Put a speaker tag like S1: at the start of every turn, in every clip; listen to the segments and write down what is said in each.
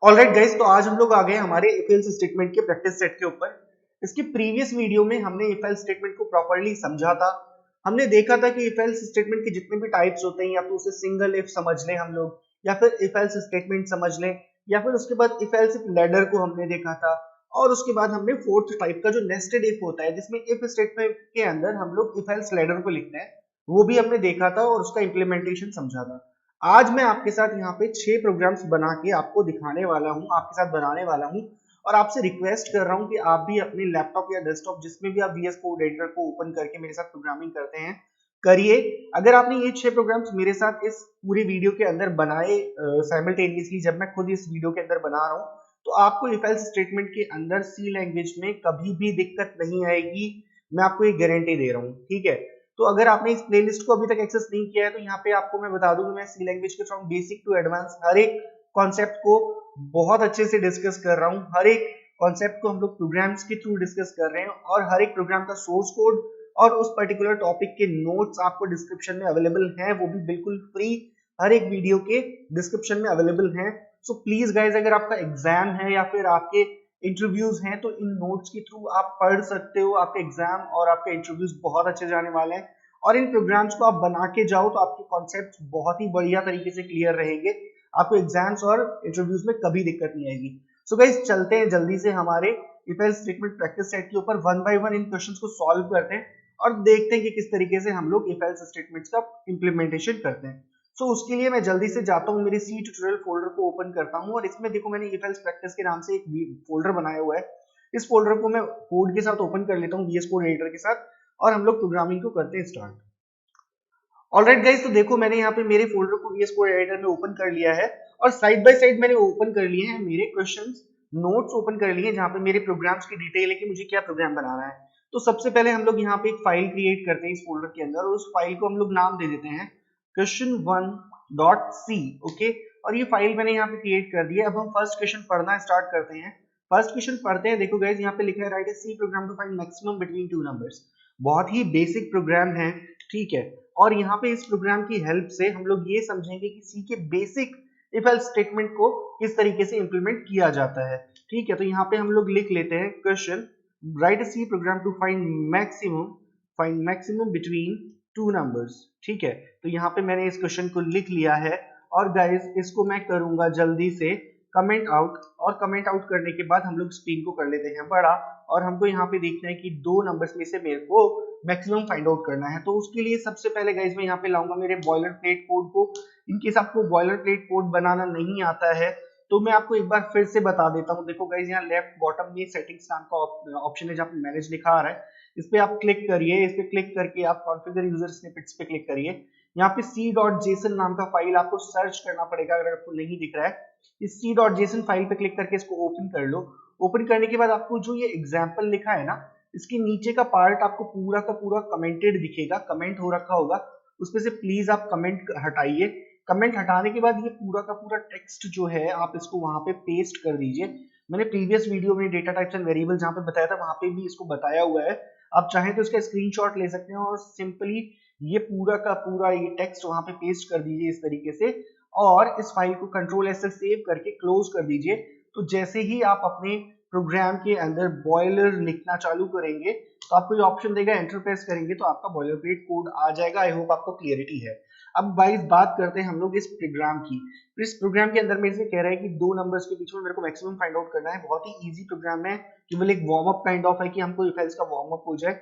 S1: Alright guys, तो आज हम लोग आ गए हमारे इफ एल्स स्टेटमेंट के प्रैक्टिस सेट के ऊपर। इसकी प्रीवियस वीडियो में हमने इफ एल्स स्टेटमेंट को प्रॉपर्ली समझा था। हमने देखा था कि इफ एल्स स्टेटमेंट के जितने भी टाइप्स होते हैं, या तो उसे सिंगल इफ समझ लें हम लोग, या फिर इफ एल्स स्टेटमेंट समझ लें, या फिर उसके बाद इफ एल्स लैडर को हमने देखा था। और उसके बाद हमने फोर्थ टाइप का जो नेस्टेड इफ होता है, जिसमें इफ स्टेटमेंट के अंदर हम लोग इफ एल्स लैडर को लिखते हैं, वो भी हमने देखा था और उसका इंप्लीमेंटेशन समझा था। आज मैं आपके साथ यहाँ पे 6 प्रोग्राम्स बना के आपको दिखाने वाला हूँ, आपके साथ बनाने वाला हूँ। और आपसे रिक्वेस्ट कर रहा हूँ कि आप भी अपने लैपटॉप या डेस्कटॉप जिसमें भी आप VS कोड एडिटर को ओपन करके मेरे साथ प्रोग्रामिंग करते हैं, करिए। अगर आपने ये 6 प्रोग्राम्स मेरे साथ इस पूरी वीडियो के अंदर बनाए साइमल्टेनियसली, जब मैं खुद इस वीडियो के अंदर बना रहा हूँ, तो आपको इफ एल्स स्टेटमेंट के अंदर सी लैंग्वेज में कभी भी दिक्कत नहीं आएगी। मैं आपको ये गारंटी दे रहा हूँ, ठीक है। तो अगर आपने इस प्लेलिस्ट को अभी तक एक्सेस नहीं किया है, तो यहाँ पे आपको मैं बता दूं कि मैं सी लैंग्वेज के फ्रॉम बेसिक टू एडवांस हर एक कॉन्सेप्ट को बहुत अच्छे से डिस्कस कर रहा हूँ। हर एक कॉन्सेप्ट को हम लोग प्रोग्राम्स के थ्रू डिस्कस कर रहे हैं, और हर एक प्रोग्राम का सोर्स कोड और उस पर्टिकुलर टॉपिक के नोट्स आपको डिस्क्रिप्शन में अवेलेबल हैं, वो भी बिल्कुल फ्री। हर एक वीडियो के डिस्क्रिप्शन में अवेलेबल हैं। सो प्लीज गाइज, अगर आपका एग्जाम है या फिर आपके इंटरव्यूज हैं, तो इन नोट्स के थ्रू आप पढ़ सकते हो। आपके एग्जाम और आपके इंटरव्यूज बहुत अच्छे जाने वाले हैं, और इन प्रोग्राम्स को आप बना के जाओ तो आपके कॉन्सेप्ट बहुत ही बढ़िया तरीके से क्लियर रहेंगे। आपको एग्जाम्स और इंटरव्यूज में कभी दिक्कत नहीं आएगी। सो गाइस, चलते हैं जल्दी से हमारे if else statement practice set के ऊपर, one by one in questions को सॉल्व करते हैं और देखते हैं कि किस तरीके से हम लोग इफ एल्स स्टेटमेंट्स का इंप्लीमेंटेशन करते हैं। सो उसके लिए मैं जल्दी से जाता हूँ, मेरे सी ट्यूटोरियल फोल्डर को ओपन करता हूँ, और इसमें देखो मैंने इफ एल्स प्रैक्टिस के नाम से एक फोल्डर बनाया हुआ है। इस फोल्डर को मैं कोड के साथ ओपन कर लेता हूँ, VS कोड एडिटर के साथ, और हम लोग प्रोग्रामिंग को करते हैं स्टार्ट। ऑलराइट गाइस, तो देखो मैंने यहाँ पे मेरे फोल्डर को VS कोड एडिटर में ओपन कर लिया है, और साइड बाय साइड मैंने ओपन कर लिए हैं मेरे क्वेश्चंस, नोट्स ओपन कर लिए हैं, जहाँ पे मेरे प्रोग्राम्स की डिटेल है कि मुझे क्या प्रोग्राम बनाना है। तो सबसे पहले हम लोग यहाँ पे एक फाइल क्रिएट करते हैं इस फोल्डर के अंदर, और उस फाइल को हम लोग नाम दे देते हैं question1.c। ओके, और ये फाइल मैंने यहाँ पे क्रिएट कर दी है। अब हम फर्स्ट क्वेश्चन पढ़ना स्टार्ट करते हैं। फर्स्ट क्वेश्चन पढ़ते हैं। देखो गाइस, यहाँ पे लिखा है write a C program to find maximum between two numbers. बहुत ही बेसिक प्रोग्राम है, ठीक है। और यहाँ पे इस प्रोग्राम की हेल्प से हम लोग ये समझेंगे कि सी के बेसिक इफ एल्स स्टेटमेंट को किस तरीके से इंप्लीमेंट किया जाता है, ठीक है। तो यहाँ पे हम लोग लिख लेते हैं question write C program to find maximum between two numbers, ठीक है। तो यहाँ पे मैंने इस क्वेश्चन को लिख लिया है, और गाइस इसको मैं करूंगा जल्दी से कमेंट आउट, और कमेंट आउट करने के बाद हम लोग स्क्रीन को कर लेते हैं बड़ा, और हमको यहाँ पे देखना है कि दो नंबर्स में से मेरे को मैक्सिमम फाइंड आउट करना है। तो उसके लिए सबसे पहले गाइस मैं यहाँ पे लाऊंगा मेरे बॉयलर प्लेट कोड को। इनकेस आपको बॉयलर प्लेट कोड बनाना नहीं आता है, तो मैं आपको एक बार फिर से बता देता हूँ। देखो गाइस, यहाँ लेफ्ट बॉटम में सेटिंग्स नाम का ऑप्शन है, जहाँ पे मैनेज लिखा आ रहा है, इस पे आप क्लिक करिए। इस पे क्लिक करके आप कॉन्फ़िगर यूजर स्निपेट्स पे क्लिक करिए। यहाँ पे c.json नाम का फाइल आपको सर्च करना पड़ेगा, अगर आपको नहीं दिख रहा है। इस c.json फाइल पे क्लिक करके इसको ओपन कर लो। ओपन करने के बाद आपको जो ये एग्जाम्पल लिखा है ना, इसके नीचे का पार्ट आपको पूरा का पूरा कमेंटेड दिखेगा, कमेंट हो रखा होगा। उसमें से प्लीज आप कमेंट हटाइए। कमेंट हटाने के बाद ये पूरा का पूरा टेक्स्ट जो है, आप इसको वहां पे पेस्ट कर दीजिए। मैंने प्रीवियस वीडियो में डेटा टाइप्स एंड वेरिएबल जहां पे बताया था, वहां पे भी इसको बताया हुआ है। आप चाहें तो इसका स्क्रीनशॉट ले सकते हैं, और सिंपली ये पूरा का पूरा ये टेक्स्ट वहां पे पेस्ट कर दीजिए इस तरीके से, और इस फाइल को कंट्रोल एस से सेव करके क्लोज कर दीजिए। तो जैसे ही आप अपने प्रोग्राम के अंदर बॉयलर लिखना चालू करेंगे, तो आपको ये ऑप्शन देगा, एंटर प्रेस करेंगे तो आपका बॉयलर प्लेट कोड आ जाएगा। आई होप आपको क्लियरिटी है। अब गाइस बात करते हैं हम लोग इस प्रोग्राम की। इस प्रोग्राम के अंदर मेरे से कह रहा है कि दो नंबर्स के बीच में मेरे को मैक्सिमम फाइंड आउट करना है। बहुत ही इजी प्रोग्राम है, केवल एक वार्म अप काइंड ऑफ है कि हमको इफ एल्स का वार्म अप हो जाए।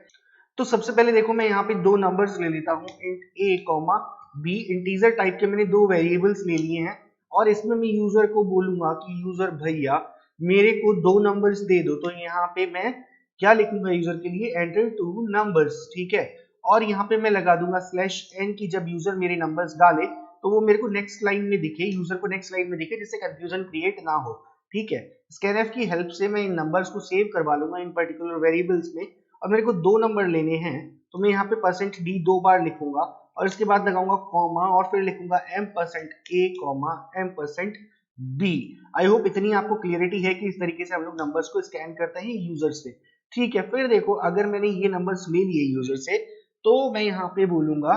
S1: तो सबसे पहले देखो मैं यहाँ पे दो नंबर्स ले लेता हूँ, int a comma b। Integer type के मैंने दो वेरिएबल्स ले लिए हैं, और इसमें मैं यूजर को बोलूंगा कि यूजर भैया मेरे को दो नंबर्स दे दो। तो यहाँ पे मैं क्या लिखूंगा यूजर के लिए, एंटर टू नंबर्स, ठीक है। और यहाँ पे मैं लगा दूंगा स्लैश n की जब यूजर मेरे नंबर्स डाले तो वो मेरे को नेक्स्ट लाइन में दिखे, यूजर को नेक्स्ट लाइन में दिखे, जिससे कंफ्यूजन क्रिएट ना हो, ठीक है। स्कैनफ की हेल्प से मैं इन नंबर्स को सेव करवा लूंगा इन पर्टिकुलर वेरिएबल्स में। और मेरे को दो नंबर लेने हैं, तो मैं यहाँ पे %d दो बार लिखूंगा, और इसके बाद लगाऊंगा कॉमा, और फिर लिखूंगा m%a कॉमा m%b। आई होप इतनी आपको क्लियरिटी है कि इस तरीके से हम लोग नंबर्स को स्कैन करते हैं यूजर से, ठीक है। फिर देखो अगर मैंने ये नंबर्स ले लिए यूजर से, तो मैं यहाँ पे बोलूंगा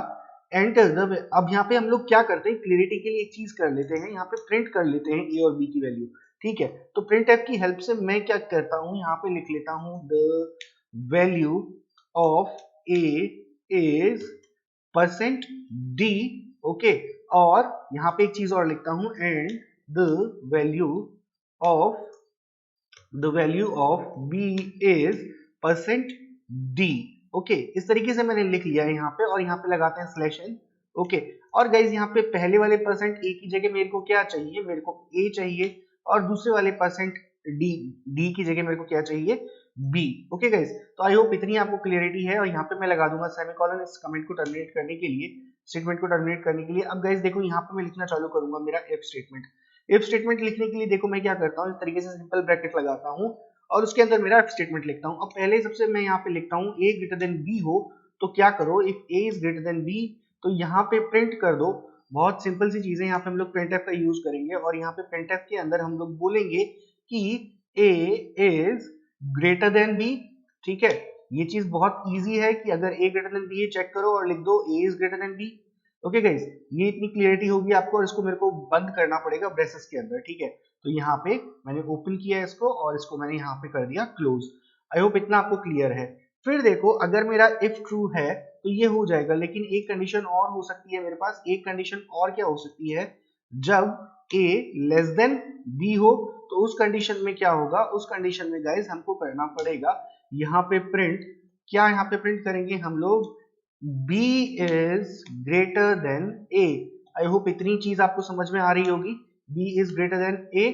S1: एंटर द। अब यहाँ पे हम लोग क्या करते हैं, क्लियरिटी के लिए एक चीज कर लेते हैं, यहाँ पे प्रिंट कर लेते हैं a और b की वैल्यू, ठीक है। तो प्रिंट एफ की हेल्प से मैं क्या करता हूँ, यहाँ पे लिख लेता हूँ the value of a is percent d, okay, और यहाँ पे एक चीज और लिखता हूँ and the value of b is percent d, okay. इस तरीके से मैंने लिख लिया है यहाँ पे, और यहाँ पे लगाते हैं स्लैश एन, ओके। और गाइज यहाँ पे पहले वाले परसेंट ए की जगह मेरे को क्या चाहिए, मेरे को ए चाहिए, और दूसरे वाले परसेंट डी की जगह मेरे को क्या चाहिए, बी, ओके गाइज। तो आई होप इतनी आपको क्लियरिटी है, और यहाँ पे मैं लगा दूंगा सेमीकोलन इस कमेंट को टर्मिनेट करने के लिए, स्टेटमेंट को टर्मिनेट करने के लिए। अब गाइज देखो यहाँ पे मैं लिखना चालू करूंगा मेरा इफ स्टेटमेंट। इफ स्टेटमेंट लिखने के लिए देखो मैं क्या करता हूँ, इस तरीके से सिंपल ब्रैकेट लगाता हूँ और उसके अंदर मेरा इफ स्टेटमेंट लिखता हूँ। अब पहले सबसे मैं यहाँ पे लिखता हूँ ए ग्रेटर देन बी हो तो क्या करो, if a is greater than b तो यहाँ पे प्रिंट कर दो। बहुत सिंपल सी चीजें, यहाँ पे हम लोग प्रिंट एफ का यूज करेंगे, और यहाँ पे प्रिंट एफ के अंदर हम लोग बोलेंगे कि A is greater than B, ठीक है। ये चीज बहुत इजी है कि अगर ए ग्रेटर देन बी है चेक करो और लिख दो A is greater than B, okay guys. ये इतनी क्लियरिटी होगी आपको, और इसको मेरे को बंद करना पड़ेगा ब्रेसेस के अंदर, ठीक है। तो यहाँ पे मैंने ओपन किया इसको, और इसको मैंने यहाँ पे कर दिया क्लोज। आई होप इतना आपको क्लियर है। फिर देखो अगर मेरा इफ ट्रू है तो ये हो जाएगा, लेकिन एक कंडीशन और हो सकती है मेरे पास। एक कंडीशन और क्या हो सकती है, जब a लेस देन b हो तो उस कंडीशन में क्या होगा, उस कंडीशन में गाइस हमको करना पड़ेगा यहाँ पे प्रिंट, क्या यहाँ पे प्रिंट करेंगे हम लोग, b is greater than a। I hope इतनी चीज आपको समझ में आ रही होगी, b is greater than a,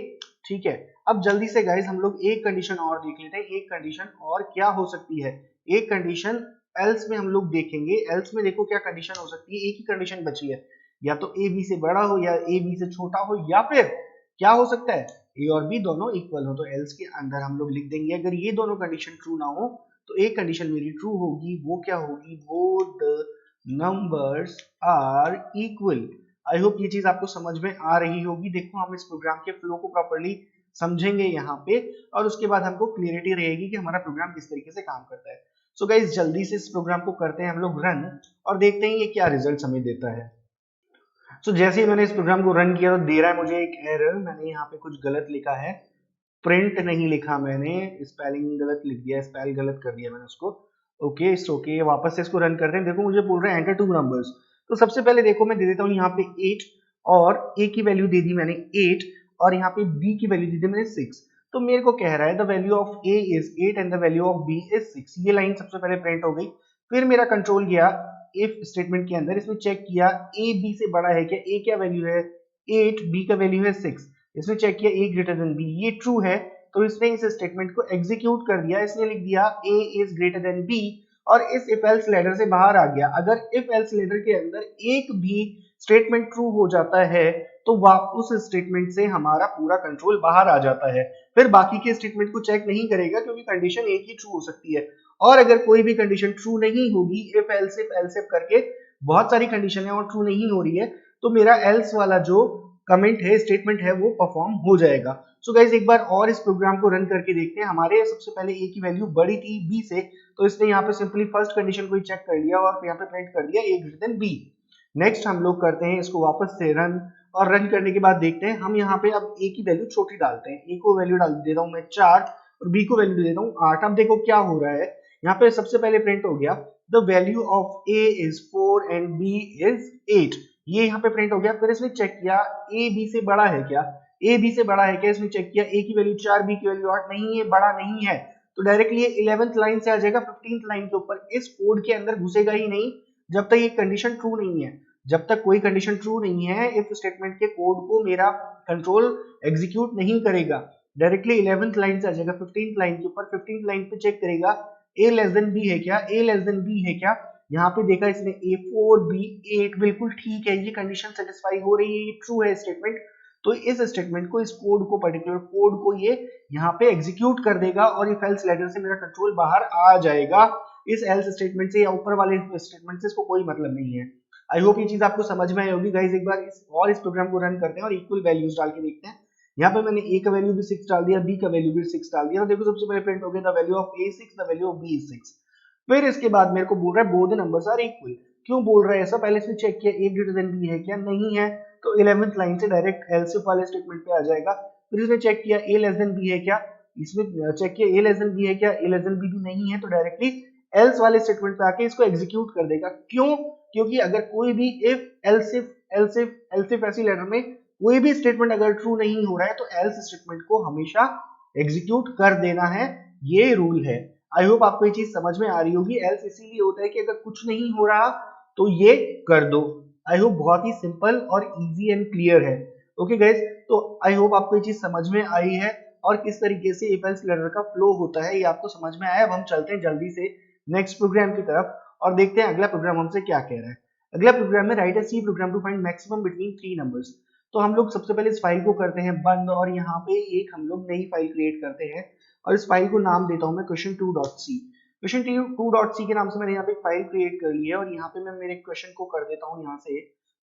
S1: ठीक है। अब जल्दी से गाइस हम लोग एक कंडीशन और देख लेते हैं, एक कंडीशन और क्या हो सकती है। एक कंडीशन एल्स में हम लोग देखेंगे, एल्स में देखो क्या कंडीशन हो सकती है। एक ही कंडीशन बची है, या तो ए बी से बड़ा हो या ए बी से छोटा हो, या फिर क्या हो सकता है ए और बी दोनों इक्वल हो। तो एल्स के अंदर हम लोग लिख देंगे अगर ये दोनों कंडीशन ट्रू ना हो तो एक कंडीशन मेरी ट्रू होगी, वो क्या होगी, both the numbers are equal. I hope ये चीज आपको समझ में आ रही होगी। देखो हम इस प्रोग्राम के फ्लो को प्रॉपर्ली समझेंगे यहाँ पे, और उसके बाद हमको क्लियरिटी रहेगी कि हमारा प्रोग्राम किस तरीके से काम करता है। सो गाइस जल्दी से इस प्रोग्राम को करते हैं हम लोग रन, और देखते हैं ये क्या रिजल्ट हमें देता है। सो जैसे ही मैंने इस प्रोग्राम को रन किया तो दे रहा है मुझे एक एरर, मैंने यहाँ पे कुछ गलत लिखा है, प्रिंट नहीं लिखा मैंने, स्पेलिंग गलत लिख दिया, स्पेल गलत कर दिया मैंने उसको। ओके इट्स ओके, वापस से इसको रन करते हैं। देखो मुझे बोल रहा है एंटर टू नंबर्स। तो सबसे पहले देखो मैं दे देता हूँ यहाँ पे 8, और ए की वैल्यू दे दी मैंने 8, और यहाँ पे बी की वैल्यू दी थी मैंने 6। तो मेरे को कह रहा है the value of a is 8 and the value of b is 6। ये लाइन सबसे पहले प्रिंट हो गई। फिर मेरा कंट्रोल गया इफ स्टेटमेंट के अंदर, इसमें चेक किया ए बी से बड़ा है क्या, ए क्या वैल्यू है 8, बी का वैल्यू है 6। इसने चेक किया ए ग्रेटर देन बी, ये ट्रू है, तो इसने इस स्टेटमेंट को एग्जीक्यूट कर दिया। इसने लिख दिया ए इज ग्रेटर देन बी, और इस इफ एल्स लेटर से बाहर आ गया। अगर इफ एल्स लेटर के अंदर एक भी स्टेटमेंट ट्रू हो जाता है तो उस स्टेटमेंट से हमारा पूरा कंट्रोल बाहर आ जाता है। फिर बाकी के स्टेटमेंट को चेक नहीं करेगा, क्योंकि कंडीशन एक ही ट्रू हो सकती है। और अगर कोई भी कंडीशन ट्रू नहीं होगी, इफ एल्स इफ करके बहुत सारी कंडीशन है और ट्रू नहीं हो रही है, तो मेरा एल्स वाला जो कमेंट है, स्टेटमेंट है, वो परफॉर्म हो जाएगा। सो गाइज एक बार और इस प्रोग्राम को रन करके देखते हैं। हमारे सबसे पहले ए की वैल्यू बड़ी थी बी से, तो इसने यहाँ पे सिंपली फर्स्ट कंडीशन को ही चेक कर लिया और यहाँ पे प्रिंट कर दिया ए ग्रेटर देन बी। नेक्स्ट हम लोग करते हैं इसको वापस से रन, और रन करने के बाद देखते हैं हम यहाँ पे अब ए की वैल्यू छोटी डालते हैं। ए को वैल्यू डाल देता हूँ मैं 4, और बी को वैल्यू दे देता हूँ 8। अब देखो क्या हो रहा है, यहाँ पे सबसे पहले प्रिंट हो गया the value of a is 4 and b is 8। ये यहाँ पे प्रिंट हो गया। फिर इसने चेक किया ए बी से बड़ा है क्या, ए बी से बड़ा है क्या, इसने चेक किया ए की वैल्यू 4, बी की वैल्यू 8, नहीं है, बड़ा नहीं है, तो डायरेक्टली ये 11th लाइन से आ जाएगा 15th लाइन के ऊपर। इस कोड के अंदर घुसेगा ही नहीं जब तक ये कंडीशन ट्रू नहीं है। जब तक कोई कंडीशन ट्रू नहीं है, इफ स्टेटमेंट के कोड को मेरा कंट्रोल एग्जीक्यूट नहीं करेगा, डायरेक्टली 11th लाइन से आ जाएगा 15th लाइन के ऊपर। 15th लाइन पे चेक करेगा ए लेस देन बी है क्या, ए लेस देन बी है क्या। यहाँ पे देखा इसने ए 4 बी 8, बिल्कुल ठीक है, ये कंडीशन सेटिस्फाई हो रही है, ये ट्रू है स्टेटमेंट। तो इस स्टेटमेंट को, इस कोड को, पर्टिकुलर कोड को ये यहाँ पे एग्जीक्यूट कर देगा, और इफ एल्स लेटर से मेरा कंट्रोल बाहर आ जाएगा। इस एल्स स्टेटमेंट से या ऊपर वाले स्टेटमेंट से इसको कोई मतलब नहीं है। आई होप ये चीज आपको समझ में आई होगी। गाइस एक बार इस प्रोग्राम को रन करते हैं और इक्वल वैल्यूज डाल के देखते हैं। यहाँ पे मैंने ए का वैल्यू भी 6 डाल दिया, बी का वैल्यू भी 6 डाल दिया, तो देखो सबसे पहले प्रिंट हो गया the value of a 6, the value of b is 6। फिर इसके बाद मेरे को बोल रहा है both the numbers are equal. क्यों बोल रहा है ऐसा, पहले इसने चेक किया ए ग्रेटर देन बी है क्या, नहीं है, तो 11th लाइन से डायरेक्ट एल्स इफ वाले स्टेटमेंट पे आ जाएगा। फिर इसने चेक किया a लेस देन b है क्या, इसमें चेक किया a लेस देन b है क्या, a लेस देन b भी नहीं है, तो डायरेक्टली एल्स वाले स्टेटमेंट पे आके इसको एग्जीक्यूट कर देगा। क्यों? क्योंकि अगर कोई भी इफ एल्सिफ ऐसी लेटर में कोई भी स्टेटमेंट अगर ट्रू नहीं हो रहा है तो एल्स स्टेटमेंट को हमेशा एग्जीक्यूट कर देना है, ये रूल है। आई होप आपको ये चीज समझ में आ रही होगी। एल्स इसीलिए होता है कि अगर कुछ नहीं हो रहा तो ये कर दो। आई होप बहुत ही सिंपल और इजी एंड क्लियर है। ओके गाइस, तो आई होप आपको ये चीज समझ में आई है और किस तरीके से इफ एल्स लेटर का फ्लो होता है ये आपको समझ में आया। अब हम चलते हैं जल्दी से नेक्स्ट प्रोग्राम की तरफ और देखते हैं अगला प्रोग्राम हमसे क्या कह रहा है। अगला प्रोग्राम में write a C program to find maximum between 3 numbers. तो हम लोग सबसे पहले इस फाइल को करते हैं बंद और यहाँ पे एक हम लोग नई फाइल क्रिएट करते हैं और इस फाइल को नाम देता हूँ मैं question2.c। question2.c के नाम से मैंने यहाँ पे फाइल क्रिएट कर ली है और यहाँ पे मैं मेरे क्वेश्चन को कर देता हूँ यहाँ से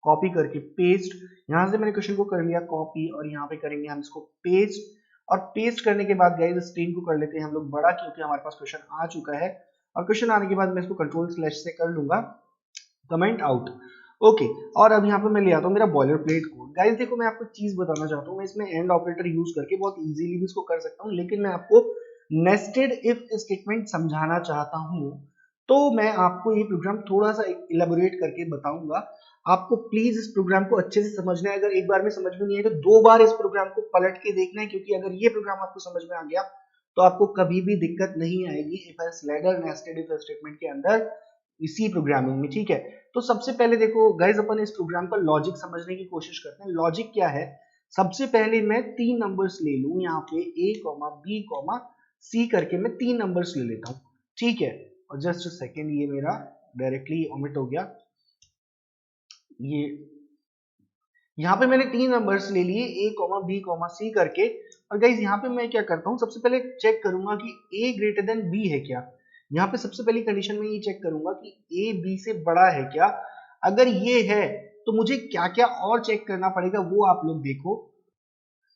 S1: कॉपी करके पेस्ट। यहाँ से मैंने क्वेश्चन को कर लिया कॉपी और यहाँ पे करेंगे हम इसको पेस्ट और पेस्ट करने के बाद गाइस स्क्रीन को कर लेते हैं हम लोग बड़ा क्योंकि हमारे पास क्वेश्चन आ चुका है और क्वेश्चन आने के बाद मैं इसको कंट्रोल स्लैश से कर लूंगा कमेंट आउट। ओके, और अब यहाँ पे मैं ले आता हूँ मेरा बॉयलर प्लेट कोड। गाइस देखो मैं आपको चीज बताना चाहता हूँ, मैं इसमें एंड ऑपरेटर यूज करके बहुत इजीली भी इसको कर सकता हूँ, लेकिन मैं आपको नेस्टेड इफ स्टेटमेंट समझाना चाहता हूँ तो मैं आपको ये प्रोग्राम थोड़ा सा इलेबोरेट करके बताऊंगा। आपको प्लीज इस प्रोग्राम को अच्छे से समझना है। अगर एक बार में समझ में नहीं आए तो 2 बार इस प्रोग्राम को पलट के देखना है, क्योंकि अगर ये प्रोग्राम आपको समझ में आ गया तो आपको कभी भी दिक्कत नहीं आएगी if else ladder nested if statement के अंदर इसी प्रोग्रामिंग में। ठीक है, तो सबसे पहले देखो गाइस अपन इस प्रोग्राम का लॉजिक समझने की कोशिश करते हैं। लॉजिक क्या है? सबसे पहले मैं 3 नंबर्स ले लूं यहाँ पे a, b, c करके मैं 3 नंबर्स ले लेता हूँ। ठीक है, और जस्ट अ सेकेंड ये मेरा डायरेक्टली ओमिट हो गया। ये यहाँ पे मैंने 3 नंबर्स ले लिए a, b, c करके और गाइस यहाँ पे मैं क्या करता हूँ सबसे पहले चेक करूंगा कि a ग्रेटर देन b है क्या। यहाँ पे सबसे पहली कंडीशन में ये चेक करूंगा कि a b से बड़ा है क्या। अगर ये है तो मुझे क्या क्या और चेक करना पड़ेगा वो आप लोग देखो।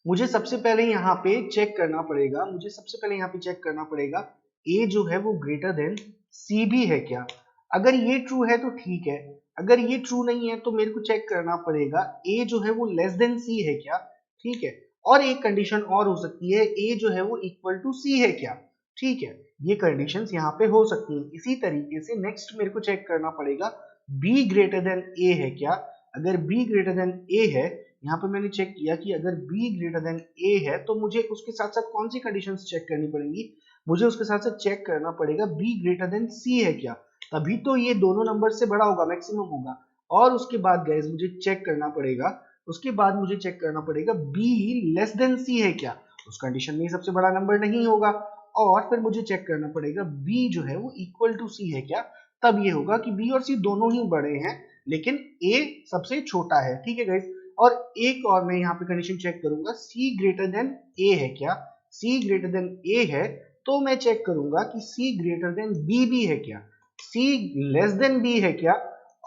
S1: मुझे सबसे पहले यहाँ पे चेक करना पड़ेगा, मुझे सबसे पहले यहाँ पे चेक करना पड़ेगा a जो है वो ग्रेटर देन c भी है क्या। अगर ये ट्रू है तो ठीक है, अगर ये ट्रू नहीं है तो मेरे को चेक करना पड़ेगा a जो है वो लेस देन c है क्या। ठीक है, और एक कंडीशन और हो सकती है a जो है वो इक्वल टू c है क्या। ठीक है, ये कंडीशंस यहाँ पे हो सकती हैं। इसी तरीके से नेक्स्ट मेरे को चेक करना पड़ेगा b ग्रेटर देन a है क्या। अगर b ग्रेटर देन a है, यहाँ पे मैंने चेक किया कि अगर b ग्रेटर देन a है तो मुझे उसके साथ साथ कौन सी कंडीशंस चेक करनी पड़ेंगी। मुझे उसके साथ साथ चेक करना पड़ेगा b ग्रेटर देन c है क्या, तभी तो ये दोनों नंबर से बड़ा होगा, मैक्सिमम होगा। और उसके बाद गाइस मुझे चेक करना पड़ेगा, उसके बाद मुझे चेक करना पड़ेगा b लेस देन c है क्या। उस कंडीशन में सबसे बड़ा नंबर नहीं होगा। और फिर मुझे चेक करना पड़ेगा b जो है वो इक्वल टू c है क्या, तब ये होगा कि b और c दोनों ही बड़े हैं लेकिन a सबसे छोटा है। ठीक है गाइस, और एक और मैं यहाँ पे कंडीशन चेक करूंगा c ग्रेटर देन a है क्या। c ग्रेटर देन a है तो मैं चेक करूंगा कि c ग्रेटर देन b भी है क्या, c लेस देन b है क्या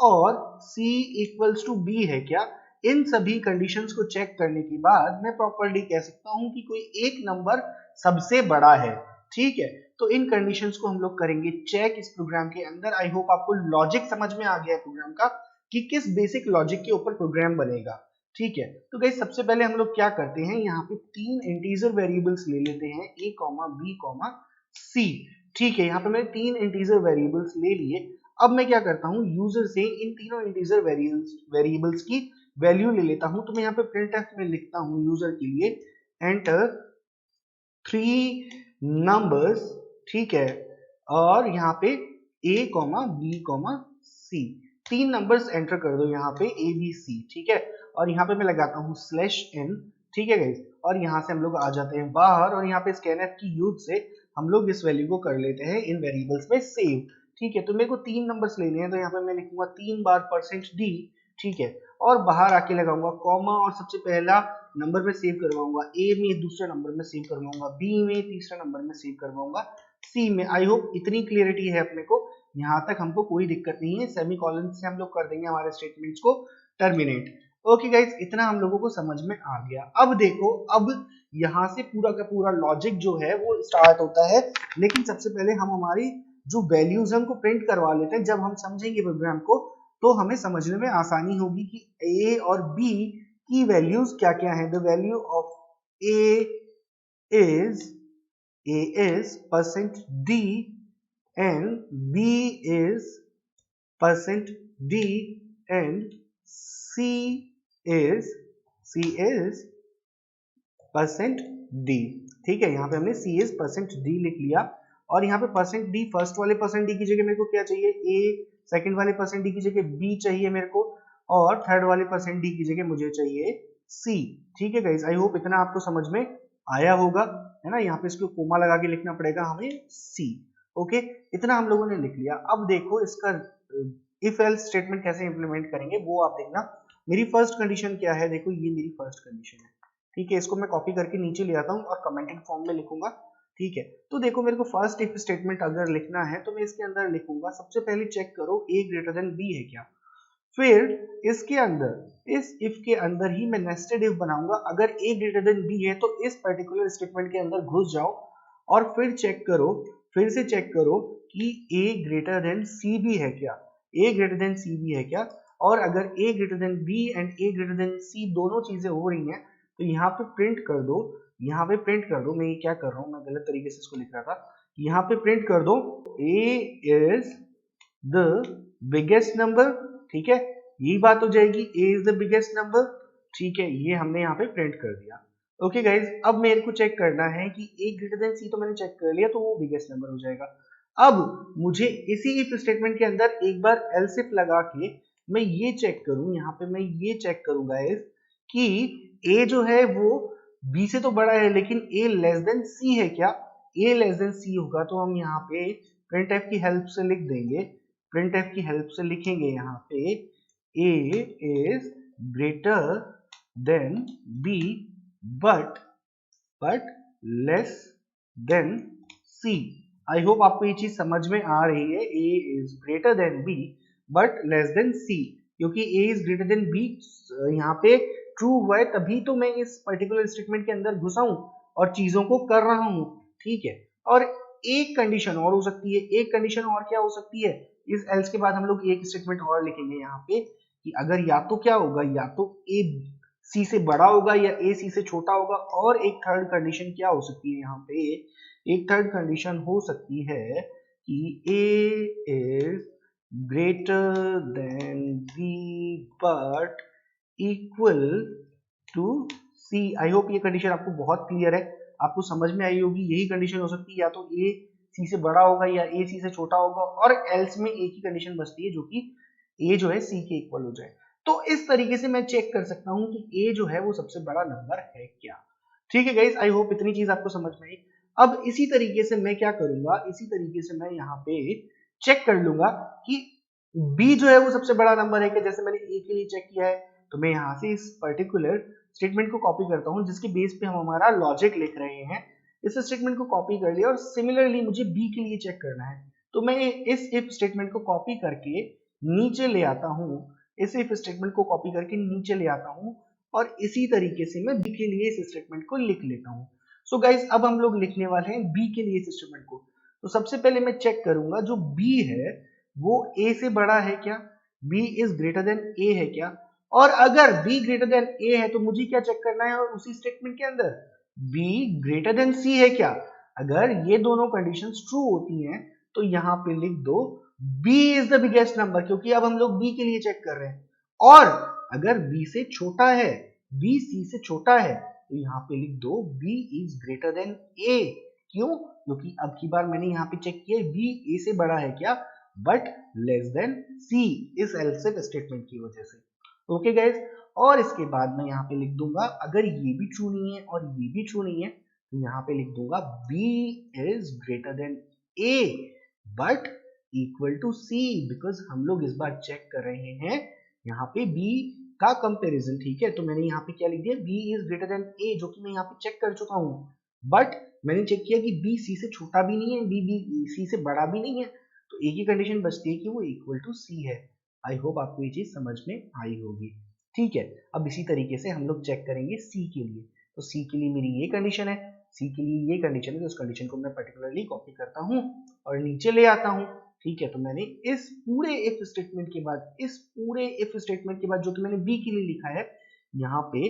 S1: और c इक्वल्स टू b है क्या। इन सभी कंडीशंस को चेक करने के बाद मैं प्रॉपर्ली कह सकता हूं कि कोई एक नंबर सबसे बड़ा है। ठीक है, तो इन कंडीशंस को हम लोग करेंगे चेक इस प्रोग्राम के अंदर। आई होप आपको लॉजिक समझ में आ गया है प्रोग्राम का कि किस बेसिक लॉजिक के ऊपर प्रोग्राम बनेगा। ठीक है, तो गाइस सबसे पहले हम लोग क्या करते हैं, यहाँ पे 3 इंटीजर वेरिएबल्स ले लेते हैं a, b, c। ठीक है, यहाँ पे मैंने 3 इंटीजर वेरिएबल्स ले लिए। अब मैं क्या करता हूँ, यूजर से इन तीनों इंटीजर वेरिएबल्स की वैल्यू ले लेता हूँ। तो मैं यहाँ पे printf में लिखता हूँ यूजर के लिए एंटर 3 नंबर्स। ठीक है, और यहाँ पे a, b, c 3 numbers enter कर दो यहाँ पे a, b, c। ठीक है, और यहाँ पे मैं लगाता हूँ /n। ठीक है गाइस, और यहाँ से हम लोग आ जाते हैं बाहर और यहाँ पे scanf की यूज से हम लोग इस वैल्यू को कर लेते हैं इन वेरिएबल्स में सेव। ठीक है, तो मेरे को 3 नंबर्स लेने हैं तो यहाँ पे मैं लिखूंगा 3 बार %d। ठीक है, और बाहर आके लगाऊंगा कॉमा और सबसे पहला नंबर में सेव करवाऊंगा a में, दूसरे नंबर में सेव करवाऊंगा b में, तीसरे नंबर में सेव करवाऊंगा c में। आई होप इतनी क्लियरिटी है अपने को, यहाँ तक हमको कोई दिक्कत नहीं है। सेमीकोलन से हम लोग कर देंगे हमारे स्टेटमेंट्स को टर्मिनेट। ओके गाइस, इतना हम लोगों को समझ में आ गया। अब देखो, अब यहाँ से पूरा का पूरा लॉजिक जो है वो स्टार्ट होता है, लेकिन सबसे पहले हम हमारी जो वैल्यूज है उनको प्रिंट करवा लेते हैं। जब हम समझेंगे प्रोग्राम को तो हमें समझने में आसानी होगी कि a और b की वैल्यूज क्या क्या है। The value of A is percent D and B is percent D and C is percent D. ठीक है, यहाँ पे हमने सी इज परसेंट डी लिख लिया और यहाँ पे परसेंट डी फर्स्ट वाले परसेंट डी की जगह मेरे को क्या चाहिए, ए, सेकंड वाले परसेंट डी की जगह बी चाहिए मेरे को, और थर्ड वाले परसेंट डी की जगह मुझे चाहिए सी। ठीक है गाइस, आई होप इतना आपको समझ में आया होगा, है ना। यहाँ पे इसको कोमा लगा के लिखना पड़ेगा हमें सी। ओके, इतना हम लोगों ने लिख लिया। अब देखो इसका इफ एल्स स्टेटमेंट कैसे इंप्लीमेंट करेंगे वो आप देखना। मेरी फर्स्ट कंडीशन क्या है, देखो ये मेरी फर्स्ट कंडीशन है। ठीक है, इसको मैं कॉपी करके नीचे ले आता हूँ और कमेंटेड फॉर्म में लिखूंगा। ठीक है, तो देखो मेरे को फर्स्ट इफ स्टेटमेंट अगर लिखना है तो मैं इसके अंदर लिखूंगा, सबसे पहले चेक करो a ग्रेटर देन b है क्या। फिर इसके अंदर इस इफ के अंदर ही मैं नेस्टेड इफ बनाऊंगा। अगर a ग्रेटर देन b है तो इस पर्टिकुलर स्टेटमेंट के अंदर घुस जाओ और फिर चेक करो, फिर से चेक करो कि a ग्रेटर देन c भी है क्या, a ग्रेटर देन c भी है क्या। और अगर a greater than b and a greater than c दोनों चीजें हो रही हैं तो यहाँ पे प्रिंट कर दो, यहाँ पे प्रिंट कर दो। मैं ये क्या कर रहा हूँ, मैं गलत तरीके से इसको लिख रहा था। यहाँ पे प्रिंट कर दो a is the biggest number. ठीक है, यही बात हो जाएगी, a is the biggest number. ठीक है, ये हमने यहाँ पे प्रिंट कर दिया। ओके गाइज, अब मेरे को चेक करना है कि a ग्रेटर देन c तो मैंने चेक कर लिया, तो वो बिगेस्ट नंबर हो जाएगा। अब मुझे इसी इफ स्टेटमेंट के अंदर एक बार एल्स इफ लगा के मैं ये चेक करूं, यहाँ पे मैं ये चेक करूंगा गाइज कि a जो है वो b से तो बड़ा है लेकिन a लेस देन c है क्या। a लेस देन c होगा तो हम यहाँ पे printf की हेल्प से लिख देंगे, printf की हेल्प से लिखेंगे यहाँ पे a is greater than b but less then c। I hope आपको ये चीज समझ में आ रही है, a is greater than b but less then c, क्योंकि a is greater than b यहाँ पे ट्रू हुआ है तभी तो मैं इस पर्टिकुलर स्टेटमेंट के अंदर घुसा हूं और चीजों को कर रहा हूं। ठीक है, और एक कंडीशन और हो सकती है, एक कंडीशन और क्या हो सकती है, इस एल्स के बाद हम लोग एक स्टेटमेंट और लिखेंगे यहाँ पे कि अगर या तो क्या होगा, या तो a c से बड़ा होगा या a c से छोटा होगा। और एक थर्ड कंडीशन क्या हो सकती है, यहाँ पे एक थर्ड कंडीशन हो सकती है कि a is greater than b but equal to c. I hope ये कंडीशन आपको बहुत क्लियर है, आपको समझ में आई होगी। यही कंडीशन हो सकती है, या तो a c से बड़ा होगा या a c से छोटा होगा, और एल्स में एक ही कंडीशन बचती है जो कि a जो है c के इक्वल हो जाए। तो इस तरीके से मैं चेक कर सकता हूं कि a जो है वो सबसे बड़ा नंबर है क्या। ठीक है गाइस, आई होप इतनी चीज आपको समझ में आई। अब इसी तरीके से मैं क्या करूंगा, इसी तरीके से मैं यहाँ पे चेक कर लूंगा कि b जो है वो सबसे बड़ा नंबर है क्या। जैसे मैंने a के लिए चेक किया है तो मैं यहाँ से इस पर्टिकुलर स्टेटमेंट को कॉपी करता हूँ जिसके बेस पे हम हमारा लॉजिक लिख रहे हैं। इस स्टेटमेंट को कॉपी कर लिया और सिमिलरली मुझे बी के लिए चेक करना है, तो मैं इस इफ स्टेटमेंट को कॉपी करके नीचे ले आता हूँ, इस इफ स्टेटमेंट को कॉपी करके नीचे ले आता हूँ और इसी तरीके से मैं बी के लिए इस स्टेटमेंट को लिख लेता हूँ। सो गाइज, अब हम लोग लिखने वाले हैं बी के लिए इस स्टेटमेंट को। तो सबसे पहले मैं चेक करूंगा जो बी है वो ए से बड़ा है क्या, बी इज ग्रेटर देन ए है क्या। और अगर b ग्रेटर देन a है तो मुझे क्या चेक करना है, और उसी स्टेटमेंट के अंदर b ग्रेटर देन c है क्या। अगर ये दोनों कंडीशंस ट्रू होती हैं तो यहाँ पे लिख दो b is the biggest number, क्योंकि अब हम लोग b के लिए चेक कर रहे हैं। और अगर b से छोटा है, b c से छोटा है, तो यहाँ पे लिख दो b is greater than a। क्यों, क्योंकि अब की बार मैंने यहाँ पे चेक किया b a से बड़ा है क्या, बट लेस देन c, इस एल्स इफ स्टेटमेंट की वजह से। ओके गाइज, और इसके बाद मैं यहाँ पे लिख दूंगा अगर ये भी ट्रू नहीं है और ये भी ट्रू नहीं है तो यहाँ पे लिख दूंगा b is greater than a but equal to c, because हम लोग इस बार चेक कर रहे हैं यहाँ पे b का कंपैरिजन। ठीक है, तो मैंने यहाँ पे क्या लिख दिया, b is greater than a, जो कि मैं यहाँ पे चेक कर चुका हूँ, बट मैंने चेक किया कि b c से छोटा भी नहीं है, b c से बड़ा भी नहीं है, तो एक ही कंडीशन बचती है कि वो इक्वल टू c है। आई होप आपको ये चीज समझ में आई होगी। ठीक है, अब इसी तरीके से हम लोग चेक करेंगे सी के लिए। तो सी के लिए मेरी ये कंडीशन है, सी के लिए ये कंडीशन है, तो उस कंडीशन को मैं पर्टिकुलरली कॉपी करता हूँ और नीचे ले आता हूँ। ठीक है, तो मैंने इस पूरे इफ स्टेटमेंट के बाद, इस पूरे इफ स्टेटमेंट के बाद जो कि मैंने बी के लिए लिखा है, यहाँ पे